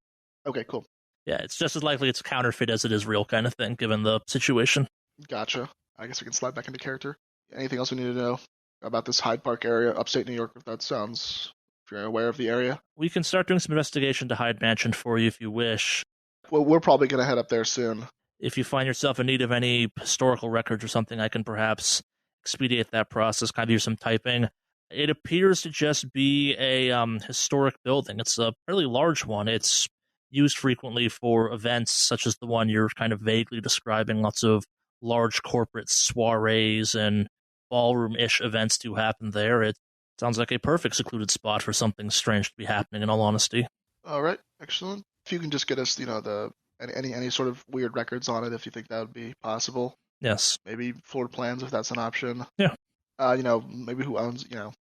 Speaker 5: Okay, cool.
Speaker 1: Yeah, it's just as likely it's counterfeit as it is real, kind of thing, given the situation.
Speaker 5: Gotcha. I guess we can slide back into character. Anything else we need to know about this Hyde Park area, upstate New York? If you're aware of the area,
Speaker 1: we can start doing some investigation to Hyde Mansion for you if you wish.
Speaker 5: Well, we're probably going to head up there soon.
Speaker 1: If you find yourself in need of any historical records or something, I can perhaps expedite that process, kind of do some typing. It appears to just be a historic building. It's a fairly large one. It's used frequently for events such as the one you're kind of vaguely describing. Lots of large corporate soirees and ballroom-ish events do happen there. It sounds like a perfect secluded spot for something strange to be happening, in all honesty.
Speaker 5: All right, excellent. If you can just get us, any sort of weird records on it, if you think that would be possible.
Speaker 1: Yes.
Speaker 5: Maybe floor plans, if that's an option.
Speaker 1: Yeah.
Speaker 5: Maybe who owns,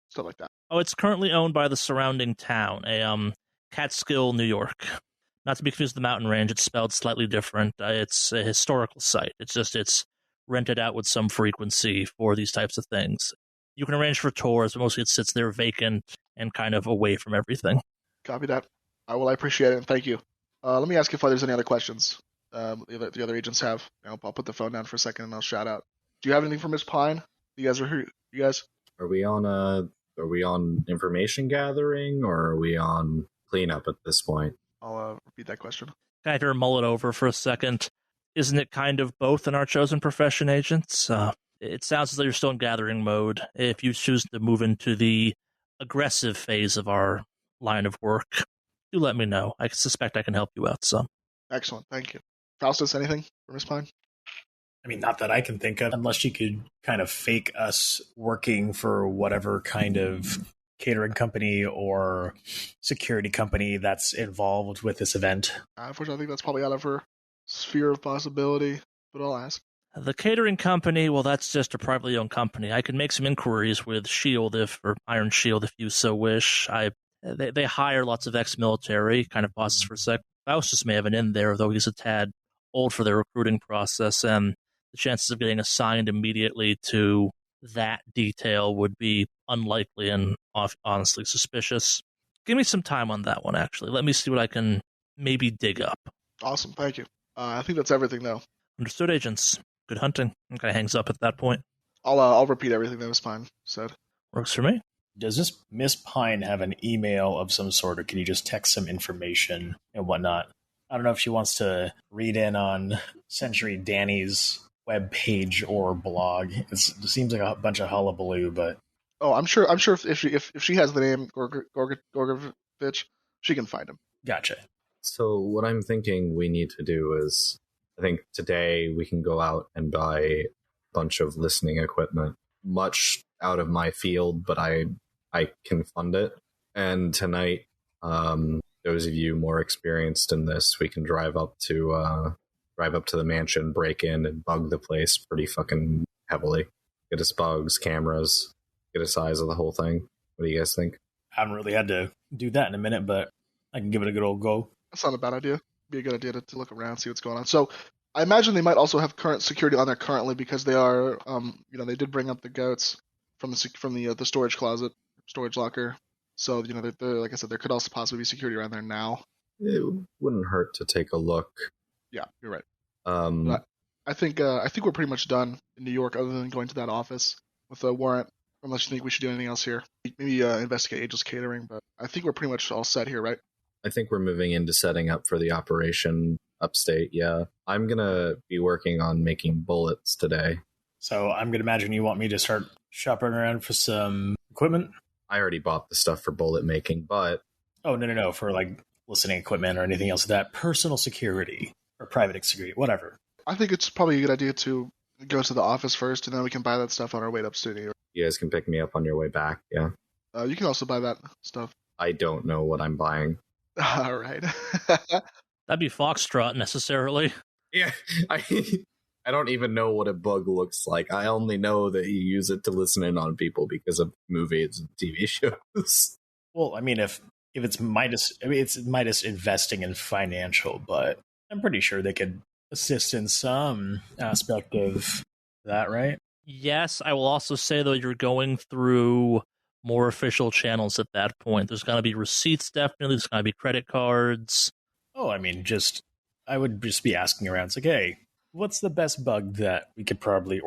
Speaker 5: stuff like that.
Speaker 1: Oh, it's currently owned by the surrounding town, a Catskill, New York. Not to be confused with the mountain range, it's spelled slightly different. It's a historical site. It's rented out with some frequency for these types of things. You can arrange for tours, but mostly it sits there vacant and kind of away from everything.
Speaker 5: Copy that. I appreciate it, and thank you. Let me ask if there's any other questions the other agents have. I'll put the phone down for a second and I'll shout out. Do you have anything for Miss Pine? You guys are here. You guys?
Speaker 7: Are we on information gathering, or are we on cleanup at this point?
Speaker 5: I'll repeat that question.
Speaker 1: Can I have her mull it over for a second? Isn't it kind of both in our chosen profession, agents? It sounds as though you're still in gathering mode. If you choose to move into the aggressive phase of our line of work, do let me know. I suspect I can help you out some.
Speaker 5: Excellent, thank you. Faustus, anything for Miss Pine?
Speaker 6: I mean, not that I can think of, unless she could kind of fake us working for whatever kind of catering company or security company that's involved with this event.
Speaker 5: Unfortunately, I think that's probably out of her sphere of possibility, but I'll ask.
Speaker 1: The catering company, well, that's just a privately owned company. I can make some inquiries with Iron Shield if you so wish. They hire lots of ex-military, kind of bosses for a sec. Faustus may have an in there, though he's a tad old for their recruiting process, and the chances of getting assigned immediately to that detail would be unlikely and honestly suspicious. Give me some time on that one, actually. Let me see what I can maybe dig up.
Speaker 5: Awesome, thank you. I think that's everything, though.
Speaker 1: Understood, agents. Good hunting. Okay, hangs up at that point.
Speaker 5: I'll repeat everything that Miss Pine said.
Speaker 1: Works for me.
Speaker 6: Does this Miss Pine have an email of some sort, or can you just text some information and whatnot? I don't know if she wants to read in on Century Danny's web page or blog. It seems like a bunch of hullabaloo, but
Speaker 5: I'm sure if she has the name Gorgovich, she can find him.
Speaker 6: Gotcha.
Speaker 7: So what I'm thinking we need to do is, I think today we can go out and buy a bunch of listening equipment, much out of my field, but I can fund it. And tonight, those of you more experienced in this, we can drive up to the mansion, break in, and bug the place pretty fucking heavily. Get us bugs, cameras, get a size of the whole thing. What do you guys think?
Speaker 6: I haven't really had to do that in a minute, but I can give it a good old go.
Speaker 5: That's not a bad idea. be a good idea to look around, see what's going on. So I imagine they might also have current security on there currently because they are, they did bring up the goats from the storage closet, storage locker. So they're, like I said, there could also possibly be security around there now.
Speaker 7: It wouldn't hurt to take a look.
Speaker 5: Yeah, you're right.
Speaker 7: Um,
Speaker 5: I think we're pretty much done in New York, other than going to that office with a warrant. Unless you think we should do anything else here, maybe investigate Angel's Catering. But I think we're pretty much all set here, right?
Speaker 7: I think we're moving into setting up for the operation upstate. Yeah, I'm gonna be working on making bullets today.
Speaker 6: So I'm going to imagine you want me to start shopping around for some equipment?
Speaker 7: I already bought the stuff for bullet making, but...
Speaker 6: Oh, no. For like listening equipment or anything else like that. Personal security or private security, whatever.
Speaker 5: I think it's probably a good idea to go to the office first, and then we can buy that stuff on our way to upstate New York.
Speaker 7: You guys can pick me up on your way back, yeah?
Speaker 5: You can also buy that stuff.
Speaker 7: I don't know what I'm buying.
Speaker 5: All right.
Speaker 1: That'd be Foxtrot necessarily.
Speaker 7: Yeah, I don't even know what a bug looks like. I only know that you use it to listen in on people because of movies and TV shows.
Speaker 6: Well, I mean, if it's Midas, it's Midas investing in financial, but I'm pretty sure they could assist in some aspect of that, right?
Speaker 1: Yes, I will also say, though, you're going through more official channels at that point. There's going to be receipts, definitely. There's going to be credit cards.
Speaker 6: Oh, I mean, I would just be asking around. It's like, hey, what's the best bug that we could probably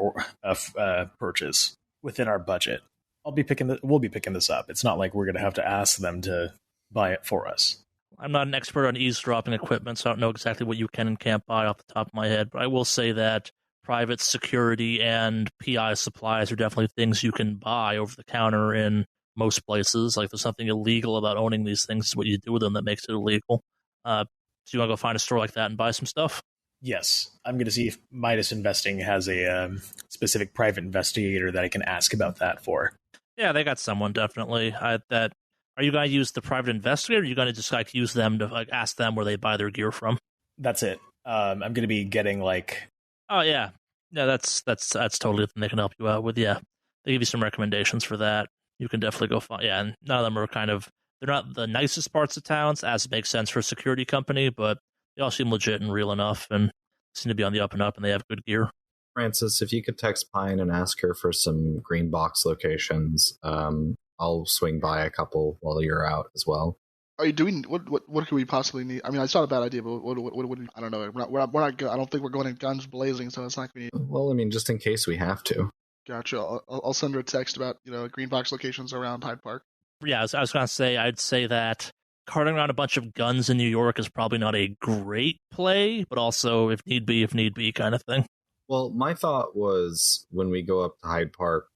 Speaker 6: purchase within our budget? We'll be picking this up. It's not like we're going to have to ask them to buy it for us.
Speaker 1: I'm not an expert on eavesdropping equipment, so I don't know exactly what you can and can't buy off the top of my head, but I will say that private security and PI supplies are definitely things you can buy over the counter in most places. Like, there's something illegal about owning these things. It's what you do with them that makes it illegal. So you want to go find a store like that and buy some stuff?
Speaker 6: Yes. I'm going to see if Midas Investing has a specific private investigator that I can ask about that for.
Speaker 1: Yeah, they got someone, definitely. Are you going to use the private investigator, or are you going to just like use them to ask them where they buy their gear from?
Speaker 6: That's it. I'm going to be getting like...
Speaker 1: Oh, yeah. Yeah, that's totally the thing they can help you out with. Yeah, they give you some recommendations for that. You can definitely go find. Yeah, and none of them are they're not the nicest parts of towns, as it makes sense for a security company, but they all seem legit and real enough, and seem to be on the up and up, and they have good gear.
Speaker 7: Francis, if you could text Pine and ask her for some green box locations, I'll swing by a couple while you're out as well.
Speaker 5: Are you doing what could we possibly need? I mean, it's not a bad idea, but what I don't know. We're not I don't think we're going in guns blazing, so it's not going to be.
Speaker 7: Well, I mean, just in case we have to.
Speaker 5: Gotcha. I'll send her a text about green box locations around Hyde Park.
Speaker 1: Yeah, I was going to say, I'd say that carting around a bunch of guns in New York is probably not a great play, but also if need be kind of thing.
Speaker 7: Well, my thought was when we go up to Hyde Park,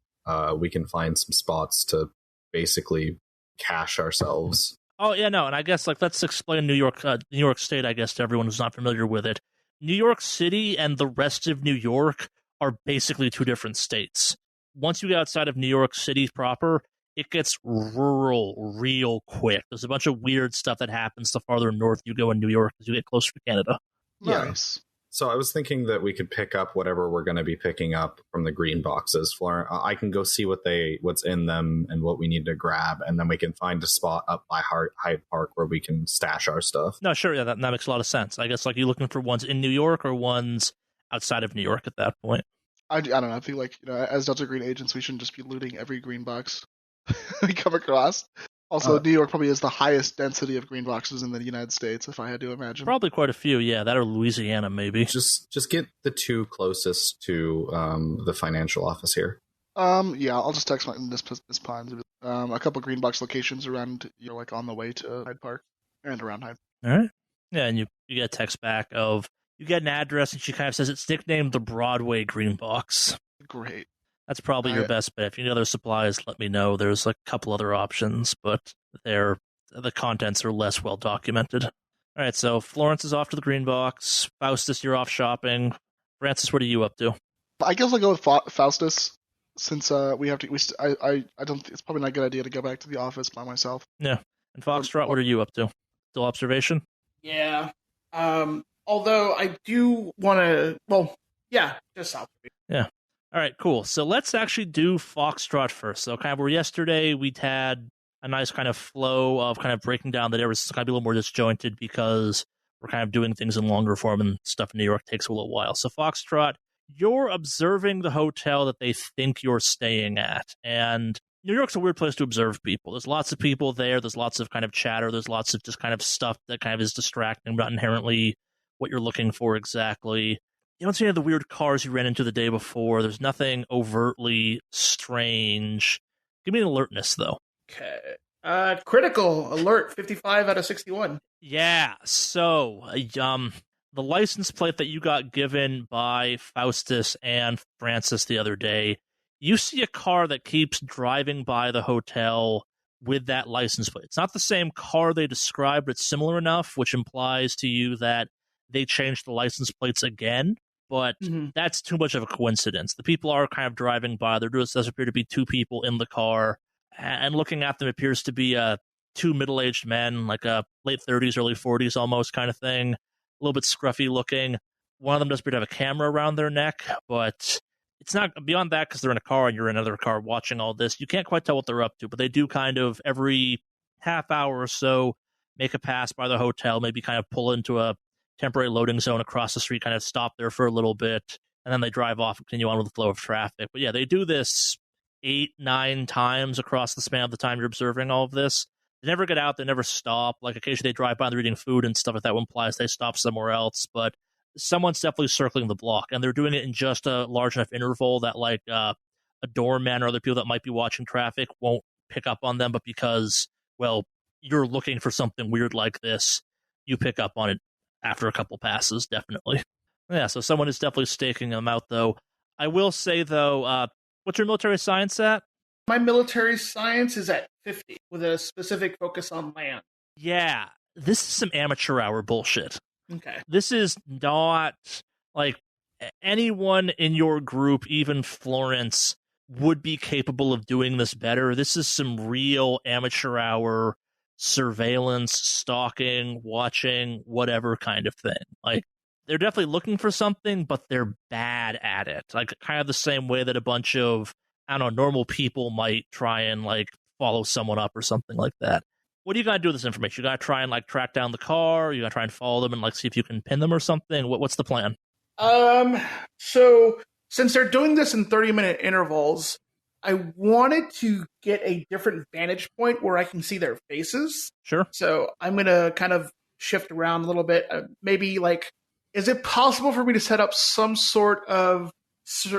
Speaker 7: we can find some spots to basically cache ourselves.
Speaker 1: Oh, yeah, no, and I guess, let's explain New York State, I guess, to everyone who's not familiar with it. New York City and the rest of New York are basically two different states. Once you get outside of New York City proper, it gets rural real quick. There's a bunch of weird stuff that happens the farther north you go in New York as you get closer to Canada.
Speaker 5: Nice.
Speaker 7: So I was thinking that we could pick up whatever we're going to be picking up from the green boxes. I can go see what's in them and what we need to grab, and then we can find a spot up by Hyde Park where we can stash our stuff.
Speaker 1: No, sure, yeah, that makes a lot of sense. I guess you looking for ones in New York or ones outside of New York at that point.
Speaker 5: I don't know. I think as Delta Green agents, we shouldn't just be looting every green box we come across. Also, New York probably has the highest density of green boxes in the United States, if I had to imagine.
Speaker 1: Probably quite a few, yeah. That or Louisiana, maybe.
Speaker 7: Just get the two closest to the financial office here.
Speaker 5: Yeah, I'll just text Miss Pines. A couple green box locations around, on the way to Hyde Park and around Hyde.
Speaker 1: All right. Yeah, and you get a text back you get an address, and she kind of says it's nicknamed the Broadway Green Box.
Speaker 5: Great.
Speaker 1: That's probably your best bet. If you need other supplies, let me know. There's a couple other options, but the contents are less well documented. All right, so Florence is off to the green box. Faustus, you're off shopping. Francis, what are you up to?
Speaker 5: I guess I'll go with Faustus, since we have to. I don't. It's probably not a good idea to go back to the office by myself.
Speaker 1: Yeah. And Foxtrot, what are you up to? Still observation?
Speaker 2: Yeah. Although I do want to. Well, yeah, just observation.
Speaker 1: Yeah. All right, cool. So let's actually do Foxtrot first. So kind of where yesterday we'd had a nice kind of flow of kind of breaking down that it was going to be a little more disjointed because we're kind of doing things in longer form, and stuff in New York takes a little while. So Foxtrot, you're observing the hotel that they think you're staying at. And New York's a weird place to observe people. There's lots of people there. There's lots of kind of chatter. There's lots of just kind of stuff that kind of is distracting, not inherently what you're looking for exactly. You don't see any of the weird cars you ran into the day before. There's nothing overtly strange. Give me an alertness, though.
Speaker 2: Okay. Critical alert, 55 out of 61.
Speaker 1: Yeah, so the license plate that you got given by Faustus and Francis the other day, you see a car that keeps driving by the hotel with that license plate. It's not the same car they described, but it's similar enough, which implies to you that they changed the license plates again, but that's too much of a coincidence. The people are kind of driving by. There does appear to be two people in the car, and looking at them appears to be two middle-aged men, like a late 30s, early 40s almost kind of thing, a little bit scruffy looking. One of them does appear to have a camera around their neck, but it's not beyond that because they're in a car and you're in another car watching all this. You can't quite tell what they're up to, but they do kind of every half hour or so make a pass by the hotel, maybe kind of pull into a temporary loading zone across the street, kind of stop there for a little bit, and then they drive off and continue on with the flow of traffic. But yeah, they do this 8-9 times across the span of the time you're observing all of this. They never get out, they never stop. Like occasionally they drive by and they're eating food and stuff like that, which implies they stop somewhere else, but someone's definitely circling the block, and they're doing it in just a large enough interval that like a doorman or other people that might be watching traffic won't pick up on them, but because, well, you're looking for something weird like this, you pick up on it after a couple passes, definitely. Yeah, so someone is definitely staking them out, though. I will say, though, what's your military science at?
Speaker 2: My military science is at 50, with a specific focus on land.
Speaker 1: Yeah, this is some amateur hour bullshit.
Speaker 2: Okay.
Speaker 1: This is not, like, anyone in your group, even Florence, would be capable of doing this better. This is some real amateur hour surveillance, stalking, watching, whatever kind of thing. Like, they're definitely looking for something, but they're bad at it. Like, kind of the same way that a bunch of, I don't know, normal people might try and, like, follow someone up or something like that. What do you got to do with this information? You got to try and, like, track down the car? You got to try and follow them and, like, see if you can pin them or something? What's the plan?
Speaker 2: So, since they're doing this in 30-minute intervals, I wanted to get a different vantage point where I can see their faces.
Speaker 1: Sure.
Speaker 2: So, I'm going to kind of shift around a little bit. Maybe, like, is it possible for me to set up some sort of,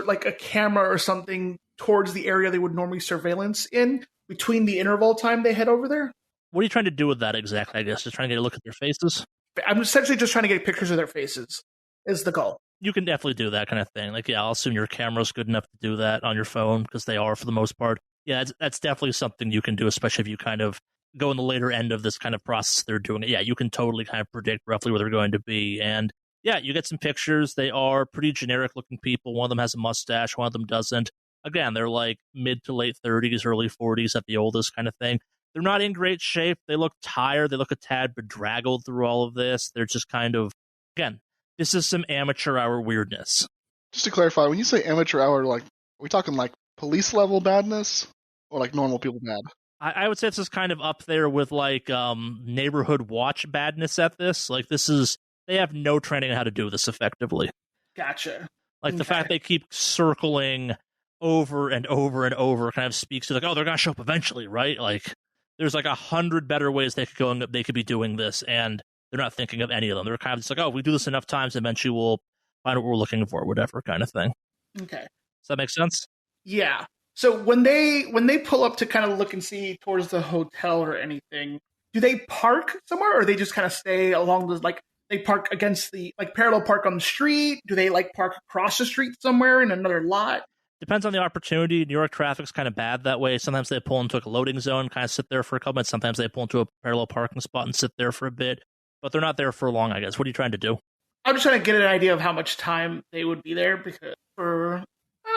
Speaker 2: like, a camera or something towards the area they would normally surveillance in between the interval time they head over there?
Speaker 1: What are you trying to do with that exactly, I guess? Just trying to get a look at their faces?
Speaker 2: I'm essentially just trying to get pictures of their faces, is the goal.
Speaker 1: You can definitely do that kind of thing. Like, yeah, I'll assume your camera's good enough to do that on your phone, because they are for the most part. Yeah, that's definitely something you can do, especially if you kind of go in the later end of this kind of process they're doing it. Yeah, you can totally kind of predict roughly where they're going to be. And yeah, you get some pictures. They are pretty generic-looking people. One of them has a mustache, one of them doesn't. Again, they're like mid to late 30s, early 40s at the oldest kind of thing. They're not in great shape. They look tired. They look a tad bedraggled through all of this. They're just kind of, again, this is some amateur hour weirdness.
Speaker 5: Just to clarify, when you say amateur hour, like, are we talking like police level badness or like normal people bad?
Speaker 1: I would say this is kind of up there with like neighborhood watch badness at this. Like, this is, they have no training on how to do this effectively.
Speaker 2: Gotcha.
Speaker 1: Like, the fact they keep circling over and over and over kind of speaks to like, oh, they're going to show up eventually, right? Like, there's like 100 better ways they could go and they could be doing this, and they're not thinking of any of them. They're kind of just like, oh, we do this enough times, eventually we'll find what we're looking for, whatever kind of thing.
Speaker 2: Okay.
Speaker 1: Does that make sense?
Speaker 2: Yeah. So when they pull up to kind of look and see towards the hotel or anything, do they park somewhere, or they just kind of stay along the, like, they park against the, like, parallel park on the street? Do they, like, park across the street somewhere in another lot?
Speaker 1: Depends on the opportunity. New York traffic's kind of bad that way. Sometimes they pull into like a loading zone, kind of sit there for a couple minutes. Sometimes they pull into a parallel parking spot and sit there for a bit. But they're not there for long, I guess. What are you trying to do?
Speaker 2: I'm just trying to get an idea of how much time they would be there, because I don't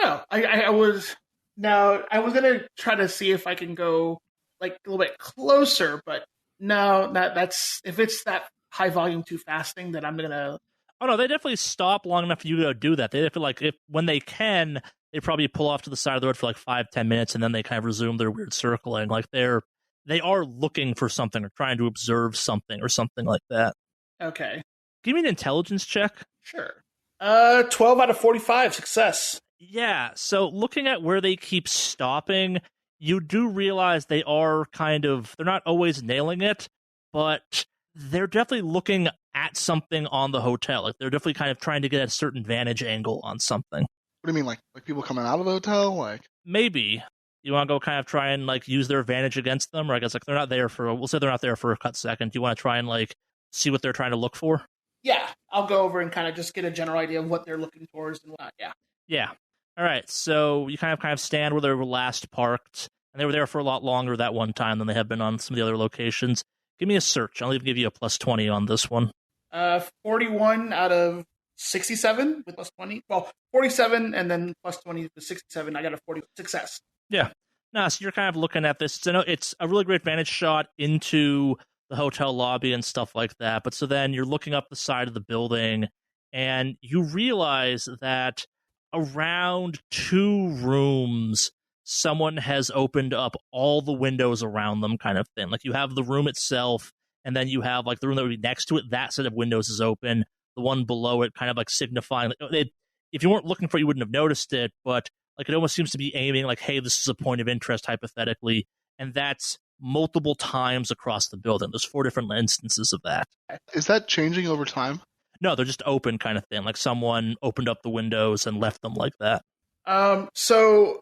Speaker 2: know. I was going to try to see if I can go like a little bit closer, but no, that's if it's that high volume too fasting, then I'm going to.
Speaker 1: Oh no, they definitely stop long enough for you to go do that. They feel like if when they can, they probably pull off to the side of the road for like 5-10 minutes, and then they kind of resume their weird circling. Like they are looking for something or trying to observe something or something like that.
Speaker 2: Okay.
Speaker 1: Give me an intelligence check.
Speaker 2: Sure. 12 out of 45, success.
Speaker 1: Yeah, so looking at where they keep stopping, you do realize they are they're not always nailing it, but they're definitely looking at something on the hotel. Like, they're definitely kind of trying to get a certain vantage angle on something.
Speaker 5: What do you mean, like people coming out of the hotel? Like,
Speaker 1: Maybe. You want to go kind of try and, like, use their advantage against them? Or I guess, like, we'll say they're not there for a cut second. Do you want to try and, like, see what they're trying to look for?
Speaker 2: Yeah, I'll go over and kind of just get a general idea of what they're looking towards and whatnot. Yeah.
Speaker 1: Yeah. All right, so you kind of stand where they were last parked, and they were there for a lot longer that one time than they have been on some of the other locations. Give me a search. I'll even give you a plus 20 on this one.
Speaker 2: 41 out of 67 with plus 20. Well, 47 and then plus 20 to 67. I got a 40 success.
Speaker 1: Yeah. No, so you're kind of looking at this. So, it's a really great vantage shot into the hotel lobby and stuff like that. But so then you're looking up the side of the building, and you realize that around 2 rooms, someone has opened up all the windows around them, kind of thing. Like, you have the room itself, and then you have, like, the room that would be next to it. That set of windows is open. The one below it, kind of like signifying, if you weren't looking for it, you wouldn't have noticed it, but, like, it almost seems to be aiming, like, hey, this is a point of interest, hypothetically, and that's multiple times across the building. There's 4 different instances of that.
Speaker 5: is that changing over time?
Speaker 1: No, they're just open, kind of thing. Like, someone opened up the windows and left them like that.
Speaker 2: So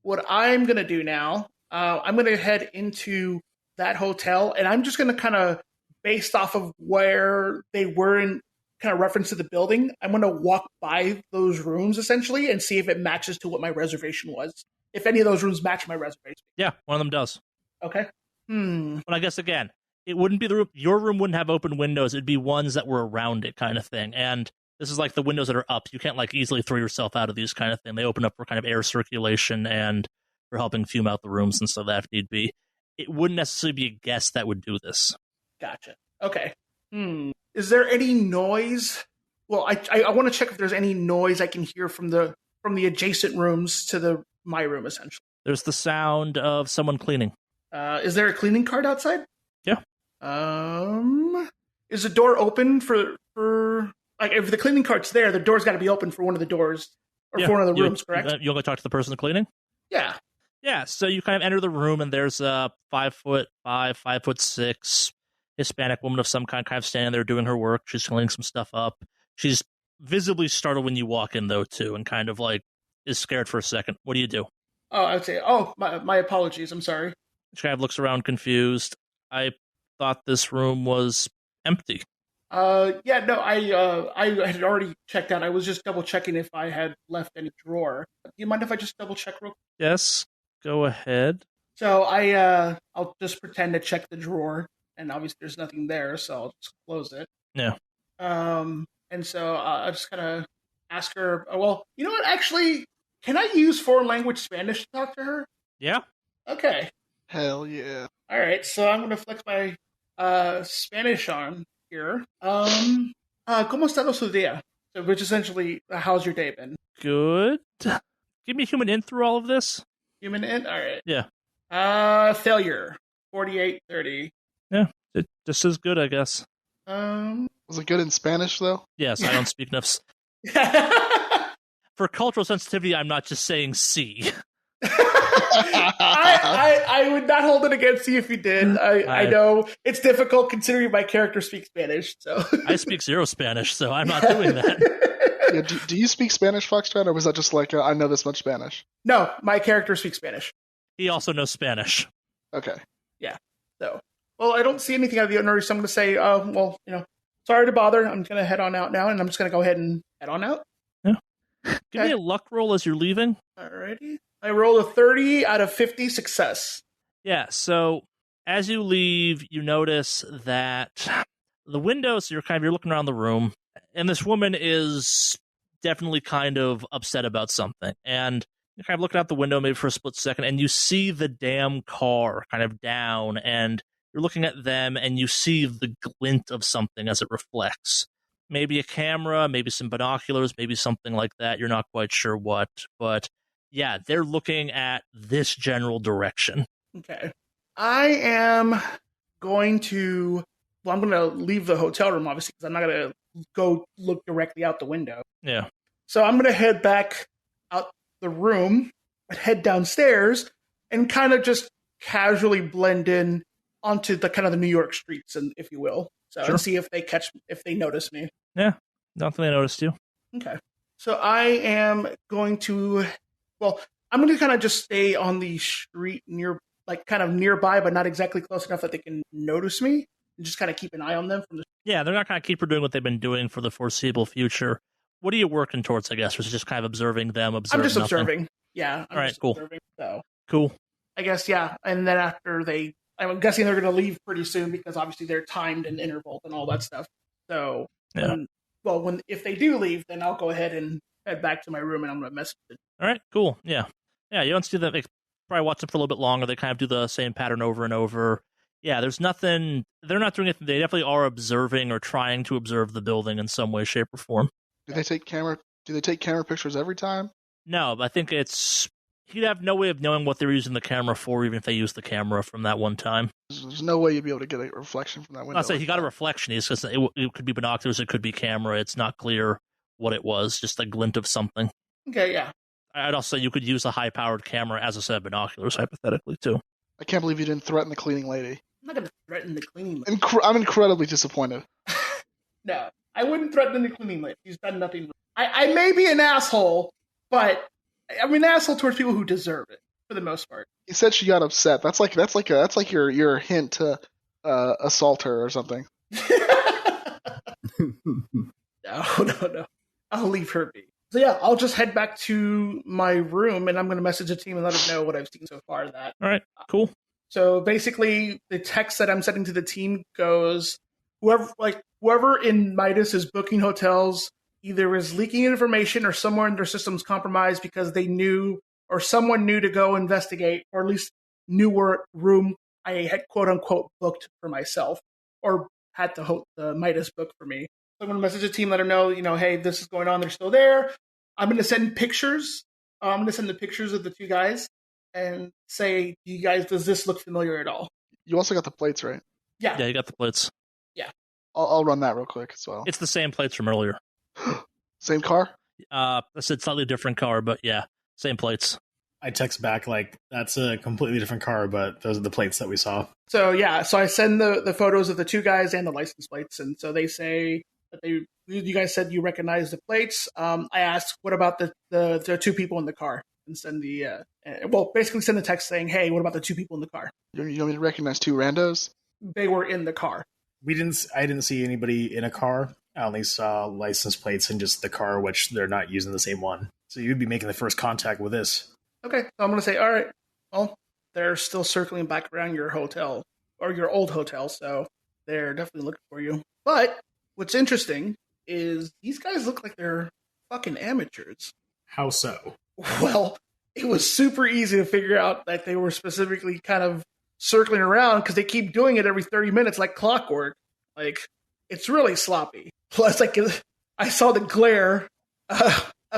Speaker 2: what I'm going to do now, I'm going to head into that hotel, and I'm just going to kind of, based off of where they were in kind of reference to the building, I'm going to walk by those rooms, essentially, and see if it matches to what my reservation was. If any of those rooms match my reservation.
Speaker 1: Yeah, one of them does.
Speaker 2: Okay.
Speaker 1: But I guess, again, it wouldn't be the room. Your room wouldn't have open windows. It'd be ones that were around it, kind of thing. And this is like the windows that are up. You can't, like, easily throw yourself out of these, kind of thing. They open up for kind of air circulation and for helping fume out the rooms and stuff that if need be. It wouldn't necessarily be a guest that would do this.
Speaker 2: Gotcha. Okay. Is there any noise? Well, I want to check if there's any noise I can hear from the adjacent rooms to my room, essentially.
Speaker 1: There's the sound of someone cleaning.
Speaker 2: Is there a cleaning cart outside?
Speaker 1: Yeah.
Speaker 2: Is the door open for like, if the cleaning cart's there, the door's got to be open for one of the doors or for one of the rooms, correct?
Speaker 1: You'll go talk to the person cleaning?
Speaker 2: Yeah.
Speaker 1: Yeah, so you kind of enter the room, and there's a 5'5", 5'6" Hispanic woman of some kind of standing there doing her work. She's cleaning some stuff up. She's visibly startled when you walk in, though, too, and kind of, like, is scared for a second. What do you do?
Speaker 2: Oh, I would say, my apologies. I'm sorry.
Speaker 1: She kind of looks around confused. I thought this room was empty.
Speaker 2: Yeah, no, I had already checked out. I was just double checking if I had left any drawer. Do you mind if I just double check real quick?
Speaker 1: Yes, go ahead.
Speaker 2: So I'll just pretend to check the drawer, and obviously there's nothing there, so I'll just close it.
Speaker 1: Yeah.
Speaker 2: And so I just kind of ask her, well, you know what, actually, can I use foreign language Spanish to talk to her?
Speaker 1: Yeah.
Speaker 2: Okay.
Speaker 5: Hell yeah.
Speaker 2: All right, so I'm going to flex my Spanish on here. ¿Cómo está su día? So, which essentially, how's your day been?
Speaker 1: Good. Give me a human int through all of this.
Speaker 2: Human int? All right.
Speaker 1: Yeah.
Speaker 2: Failure. 48-30.
Speaker 1: Yeah, just as good, I guess.
Speaker 5: Was it good in Spanish, though?
Speaker 1: Yes, I don't speak enough. For cultural sensitivity, I'm not just saying C.
Speaker 2: I would not hold it against you if you did. I know it's difficult considering my character speaks Spanish. So
Speaker 1: I speak 0 Spanish, so I'm not doing that.
Speaker 5: Yeah, do you speak Spanish, Foxtrot, or was that just like, I know this much Spanish?
Speaker 2: No, my character speaks Spanish.
Speaker 1: He also knows Spanish.
Speaker 5: Okay.
Speaker 2: Yeah. So, well, I don't see anything out of the ordinary, so I'm going to say, well, sorry to bother. I'm going to head on out now, and I'm just going to go ahead and head on out.
Speaker 1: Yeah. Give me a luck roll as you're leaving.
Speaker 2: Alrighty. I rolled a 30 out of 50 success.
Speaker 1: Yeah, so as you leave, you notice that the windows, you're looking around the room, and this woman is definitely kind of upset about something. And you're kind of looking out the window maybe for a split second, and you see the damn car kind of down, and you're looking at them, and you see the glint of something as it reflects. Maybe a camera, maybe some binoculars, maybe something like that. You're not quite sure what, but yeah, they're looking at this general direction.
Speaker 2: Okay. I am going to... Well, I'm going to leave the hotel room, obviously, because I'm not going to go look directly out the window.
Speaker 1: Yeah.
Speaker 2: So I'm going to head back out the room, head downstairs, and kind of just casually blend in onto the kind of the New York streets, and if you will. So
Speaker 1: Sure.
Speaker 2: and see if they notice me.
Speaker 1: Yeah. Nothing they noticed you.
Speaker 2: Okay. So I am going to, I'm going to kind of just stay on the street kind of nearby, but not exactly close enough that they can notice me, and just kind of keep an eye on them from the.
Speaker 1: Yeah, they're not going to keep doing what they've been doing for the foreseeable future. What are you working towards, I guess? Or is it just kind of observing them,
Speaker 2: I'm just
Speaker 1: nothing?
Speaker 2: observing. Yeah.
Speaker 1: All right, cool.
Speaker 2: Observing, so.
Speaker 1: Cool.
Speaker 2: I guess, yeah. And then after I'm guessing they're going to leave pretty soon because obviously they're timed and interval and all that stuff. So,
Speaker 1: yeah.
Speaker 2: If they do leave, then I'll go ahead and head back to my room and I'm going to message it.
Speaker 1: All right, cool. Yeah. Yeah, you don't see that. They probably watch them for a little bit longer. They kind of do the same pattern over and over. Yeah, there's nothing. They're not doing it. They definitely are observing or trying to observe the building in some way, shape, or form.
Speaker 5: Do they take camera pictures every time?
Speaker 1: No, but I think you'd have no way of knowing what they're using the camera for, even if they used the camera from that one time.
Speaker 5: There's no way you'd be able to get a reflection from that window.
Speaker 1: I'll say he got a reflection. It's just it could be binoculars, it could be camera. It's not clear what it was. Just a glint of something.
Speaker 2: Okay, yeah.
Speaker 1: I'd also say you could use a high-powered camera as a set of binoculars, hypothetically, too.
Speaker 5: I can't believe you didn't threaten the cleaning lady.
Speaker 2: I'm not going to threaten the cleaning lady.
Speaker 5: I'm incredibly disappointed.
Speaker 2: No, I wouldn't threaten the cleaning lady. She's done nothing wrong. I may be an asshole, but I'm an asshole towards people who deserve it, for the most part.
Speaker 5: He said she got upset. That's like your hint to assault her or something.
Speaker 2: No. I'll leave her be. So yeah, I'll just head back to my room and I'm going to message the team and let them know what I've seen so far. All
Speaker 1: right, cool.
Speaker 2: So basically, the text that I'm sending to the team goes, whoever in Midas is booking hotels either is leaking information or somewhere in their system's compromised because they knew or someone knew to go investigate, or at least knew what room I had quote unquote booked for myself or had the Midas book for me. So I'm going to message the team, let them know, hey, this is going on. They're still there. I'm going to send pictures. I'm going to send the pictures of the two guys and say, you guys, does this look familiar at all?
Speaker 5: You also got the plates, right?
Speaker 2: Yeah.
Speaker 1: Yeah, you got the plates.
Speaker 2: Yeah.
Speaker 5: I'll run that real quick as well.
Speaker 1: It's the same plates from earlier.
Speaker 5: Same car?
Speaker 1: I said slightly different car, but yeah, same plates.
Speaker 6: I text back that's a completely different car, but those are the plates that we saw.
Speaker 2: So yeah, so I send the photos of the two guys and the license plates, and so they say that you guys said you recognize the plates. I asked, what about the two people in the car? And send basically send the text saying, hey, what about the two people in the car?
Speaker 5: You want me to recognize two randos?
Speaker 2: They were in the car.
Speaker 6: I didn't see anybody in a car. I only saw license plates in just the car, which they're not using the same one. So you'd be making the first contact with this.
Speaker 2: Okay, so I'm going to say, all right, well, they're still circling back around your hotel, or your old hotel, so they're definitely looking for you. But what's interesting is these guys look like they're fucking amateurs.
Speaker 6: How so?
Speaker 2: Well, it was super easy to figure out that they were specifically kind of circling around because they keep doing it every 30 minutes like clockwork. It's really sloppy. Plus, I saw the glare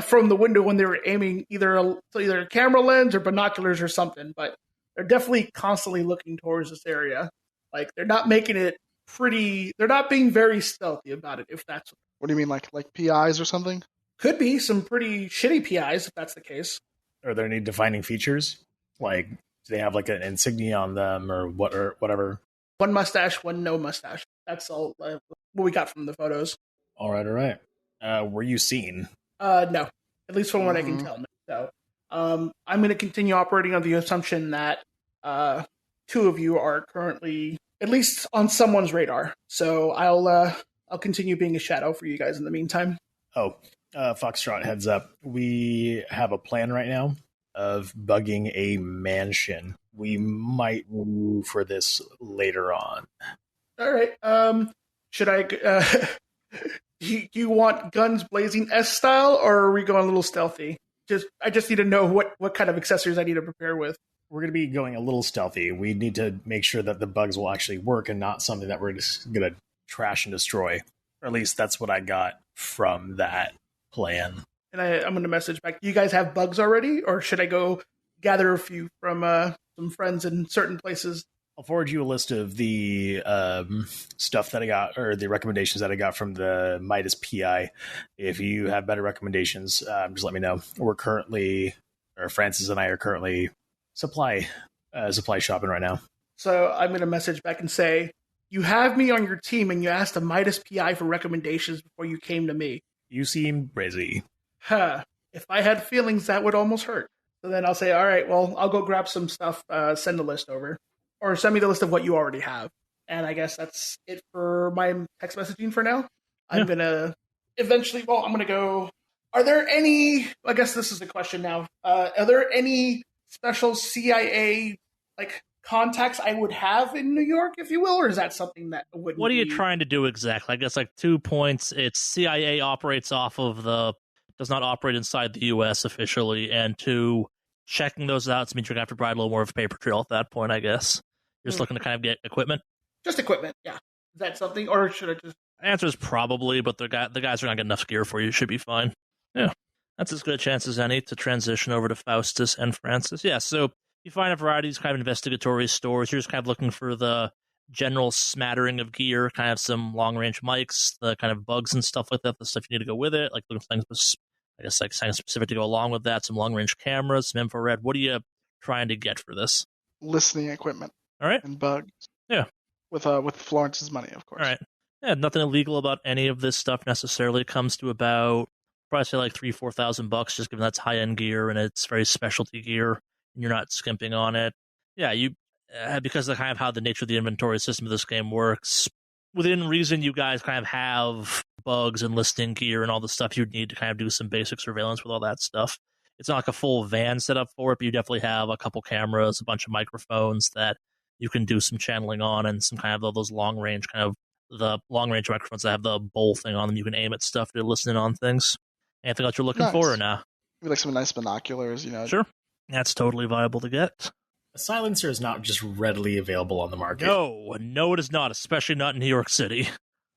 Speaker 2: from the window when they were aiming either a camera lens or binoculars or something, but they're definitely constantly looking towards this area. They're not making it pretty. They're not being very stealthy about it. If that's
Speaker 5: what do you mean, like PIs or something?
Speaker 2: Could be some pretty shitty PIs if that's the case.
Speaker 6: Are there any defining features? Do they have an insignia on them or whatever?
Speaker 2: One mustache, one no mustache. That's all what we got from the photos.
Speaker 6: All right. Were you seen?
Speaker 2: No, at least from what I can tell. No. So, I'm going to continue operating on the assumption that two of you are currently at least on someone's radar. So I'll continue being a shadow for you guys in the meantime.
Speaker 6: Oh, Foxtrot, heads up. We have a plan right now of bugging a mansion. We might move for this later on.
Speaker 2: All right. Should I? You want guns blazing S style, or are we going a little stealthy? I just need to know what kind of accessories I need to prepare with.
Speaker 6: We're going to be going a little stealthy. We need to make sure that the bugs will actually work and not something that we're just going to trash and destroy. Or at least that's what I got from that plan.
Speaker 2: And I'm going to message back. Do you guys have bugs already, or should I go gather a few from some friends in certain places?
Speaker 6: I'll forward you a list of the stuff that I got, or the recommendations that I got from the Midas PI. If you have better recommendations, just let me know. Francis and I are currently supply shopping right now.
Speaker 2: So I'm going to message back and say, you have me on your team and you asked the Midas PI for recommendations before you came to me.
Speaker 6: You seem crazy.
Speaker 2: Huh. If I had feelings, that would almost hurt. So then I'll say, all right, well, I'll go grab some stuff, send the list over. Or send me the list of what you already have. And I guess that's it for my text messaging for now. I'm going to eventually, I'm going to go. Are there any, I guess this is the question now. Are there any special CIA contacts I would have in New York, if you will? Or is that something that wouldn't
Speaker 1: What are you trying to do exactly? I guess 2 points. It's CIA operates off of does not operate inside the U.S. officially. And 2, checking those out means you're going to have to provide a little more of a paper trail at that point, I guess. You're just looking to kind of get equipment?
Speaker 2: Just equipment, yeah. Is that something? Or should I just...
Speaker 1: Answer is probably, but the guys are going to get enough gear for you. It should be fine. Yeah. That's as good a chance as any to transition over to Faustus and Francis. Yeah, so you find a variety of kind of investigatory stores. You're just kind of looking for the general smattering of gear, kind of some long-range mics, the kind of bugs and stuff like that, the stuff you need to go with it, like looking for things, I guess, like something specific to go along with that, some long-range cameras, some infrared. What are you trying to get for this?
Speaker 5: Listening equipment.
Speaker 1: All right.
Speaker 5: And bugs.
Speaker 1: Yeah.
Speaker 5: With Florence's money, of course.
Speaker 1: All right. Yeah, nothing illegal about any of this stuff necessarily. It comes to about, probably say $3,000-$4,000, just given that's high-end gear and it's very specialty gear, and you're not skimping on it. Yeah, you because of kind of how the nature of the inventory system of this game works, within reason, you guys kind of have bugs and listening gear and all the stuff you'd need to kind of do some basic surveillance with all that stuff. It's not like a full van set up for it, but you definitely have a couple cameras, a bunch of microphones that you can do some channeling on, and some kind of those long-range microphones that have the bowl thing on them. You can aim at stuff to listen on things. Anything else you're looking for or nah?
Speaker 5: Maybe some nice binoculars,
Speaker 1: Sure. That's totally viable to get.
Speaker 6: A silencer is not just readily available on the market.
Speaker 1: No, it is not, especially not in New York City.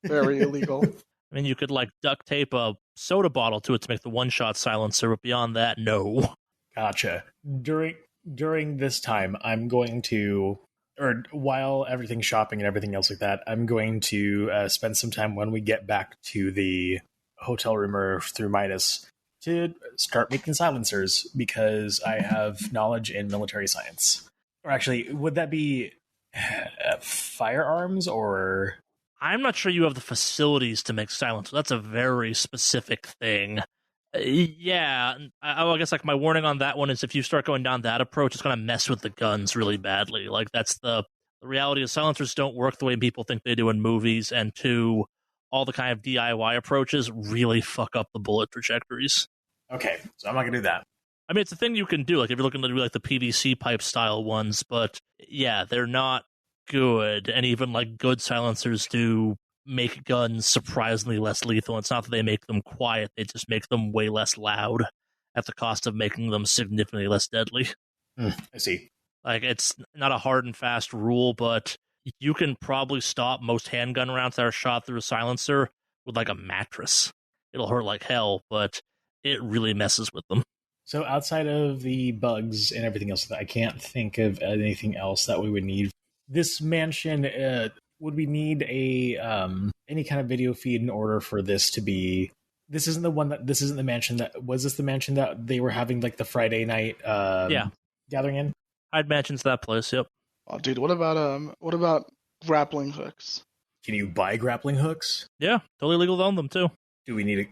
Speaker 5: Very illegal.
Speaker 1: I mean, you could duct tape a soda bottle to it to make the one-shot silencer, but beyond that, no.
Speaker 6: Gotcha. During this time, I'm going to, or while everything's shopping and everything else like that, I'm going to spend some time when we get back to the hotel room or through Midas to start making silencers, because I have knowledge in military science. Or actually, would that be firearms or...
Speaker 1: I'm not sure you have the facilities to make silencers. That's a very specific thing. Yeah, I guess my warning on that one is if you start going down that approach, it's going to mess with the guns really badly. That's the reality is silencers don't work the way people think they do in movies, and 2, all the kind of DIY approaches really fuck up the bullet trajectories.
Speaker 6: Okay, so I'm not going to do that.
Speaker 1: I mean, it's a thing you can do, if you're looking to do the PVC pipe style ones, but yeah, they're not good, and even good silencers do make guns surprisingly less lethal. It's not that they make them quiet, they just make them way less loud at the cost of making them significantly less deadly.
Speaker 6: I see.
Speaker 1: It's not a hard and fast rule, but you can probably stop most handgun rounds that are shot through a silencer with a mattress. It'll hurt like hell, but it really messes with them.
Speaker 6: So outside of the bugs and everything else, I can't think of anything else that we would need. This mansion, would we need any kind of video feed in order for this to be... This isn't the mansion that... Was this the mansion that they were having the Friday night gathering in?
Speaker 1: I'd mention that place, yep.
Speaker 5: Oh, dude, what about grappling hooks?
Speaker 6: Can you buy grappling hooks?
Speaker 1: Yeah, totally legal to own them, too.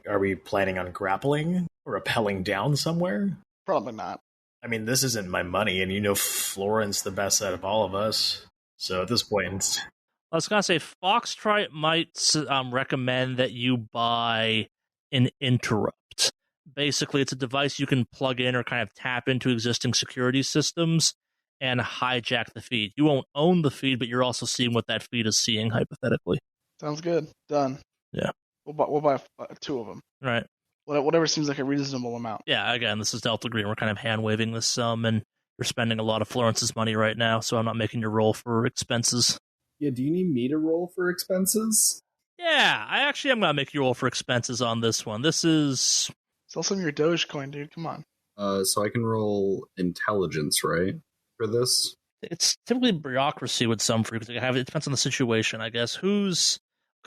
Speaker 6: Are we planning on grappling or rappelling down somewhere?
Speaker 5: Probably not.
Speaker 6: I mean, this isn't my money, and Florence the best out of all of us. So at this point...
Speaker 1: I was going to say, Foxtrot might recommend that you buy an interrupt. Basically, it's a device you can plug in or kind of tap into existing security systems and hijack the feed. You won't own the feed, but you're also seeing what that feed is seeing, hypothetically.
Speaker 5: Sounds good. Done.
Speaker 1: Yeah.
Speaker 5: We'll buy 2 of them.
Speaker 1: Right.
Speaker 5: Whatever seems like a reasonable amount.
Speaker 1: Yeah, again, this is Delta Green. We're kind of hand-waving this sum, and you're spending a lot of Florence's money right now, so I'm not making you roll for expenses.
Speaker 7: Yeah, do you need me to roll for expenses?
Speaker 1: Yeah, I actually am going to make you roll for expenses on this one. This is...
Speaker 5: Sell some of your Dogecoin, dude. Come on.
Speaker 7: So I can roll intelligence, right? For this?
Speaker 1: It's typically bureaucracy with some freaks. It depends on the situation, I guess. Because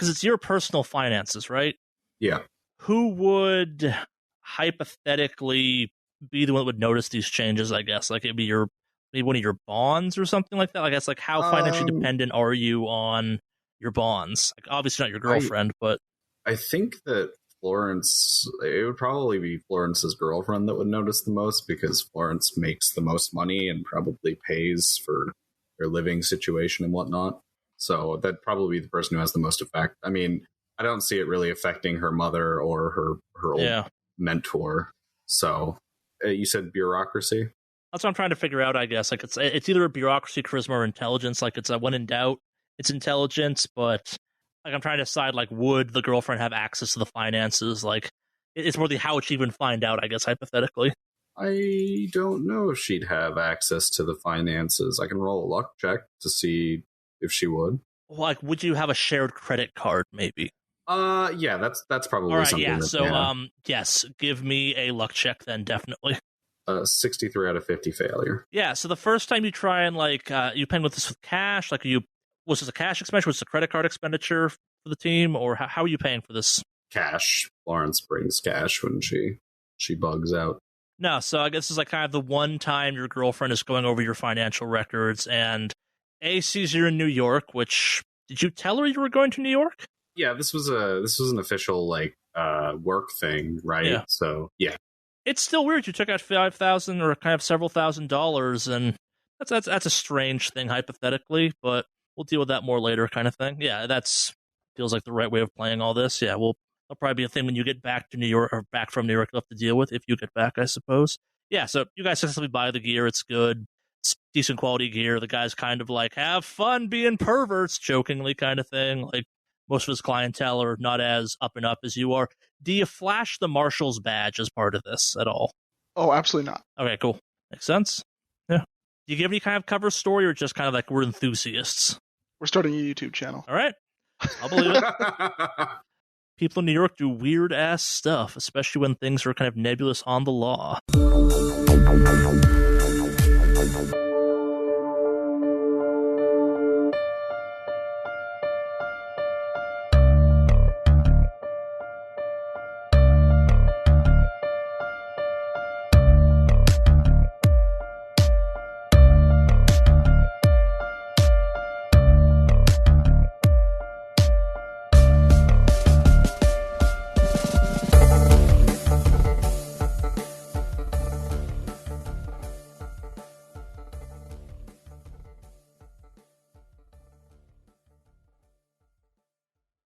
Speaker 1: it's your personal finances, right?
Speaker 7: Yeah.
Speaker 1: Who would hypothetically be the one that would notice these changes, I guess? Like maybe one of your bonds or something like that? I guess, like, how financially dependent are you on your bonds? Like, obviously not your girlfriend, but...
Speaker 7: I think that it would probably be Florence's girlfriend that would notice the most, because Florence makes the most money and probably pays for their living situation and whatnot. So that'd probably be the person who has the most effect. I mean, I don't see it really affecting her mother or her old mentor. So you said bureaucracy?
Speaker 1: That's what I'm trying to figure out, I guess. Like, it's either a bureaucracy, charisma, or intelligence. Like, it's a when in doubt, it's intelligence, but... Like, I'm trying to decide, like, would the girlfriend have access to the finances? Like, it's more the how would she even find out, I guess, hypothetically.
Speaker 7: I don't know if she'd have access to the finances. I can roll a luck check to see if she would.
Speaker 1: Like, would you have a shared credit card, maybe?
Speaker 7: Yeah, that's probably
Speaker 1: all right,
Speaker 7: something.
Speaker 1: Yeah,
Speaker 7: so,
Speaker 1: yes, give me a luck check then, definitely.
Speaker 7: 63 out of 50 failure.
Speaker 1: Yeah, so the first time you try and, like, you paying with this with cash, like, was this a cash expenditure? Was this a credit card expenditure for the team? Or how are you paying for this?
Speaker 7: Cash. Florence brings cash when she bugs out.
Speaker 1: No, so I guess this is like kind of the one time your girlfriend is going over your financial records, and A sees you're in New York, which, did you tell her you were going to New York?
Speaker 7: Yeah, this was an official, like, work thing, right?
Speaker 1: Yeah.
Speaker 7: So, yeah.
Speaker 1: It's still weird. You took out $5,000 or kind of several $1,000s, and that's a strange thing, hypothetically, but we'll deal with that more later, kind of thing. Yeah, that's feels like the right way of playing all this. Yeah, that'll probably be a thing when you get back to New York, or back from New York, you'll have to deal with if you get back, I suppose. Yeah, so you guys successfully buy the gear. It's good. It's decent quality gear. The guy's kind of like, have fun being perverts, jokingly kind of thing. Like, most of his clientele are not as up and up as you are. Do you flash the Marshal's badge as part of this at all?
Speaker 5: Oh, absolutely not.
Speaker 1: Okay, cool. Makes sense. Yeah. Do you give any kind of cover story, or just kind of like, we're enthusiasts?
Speaker 5: We're starting a YouTube channel.
Speaker 1: All right. I'll believe it. People in New York do weird-ass stuff, especially when things are kind of nebulous on the law.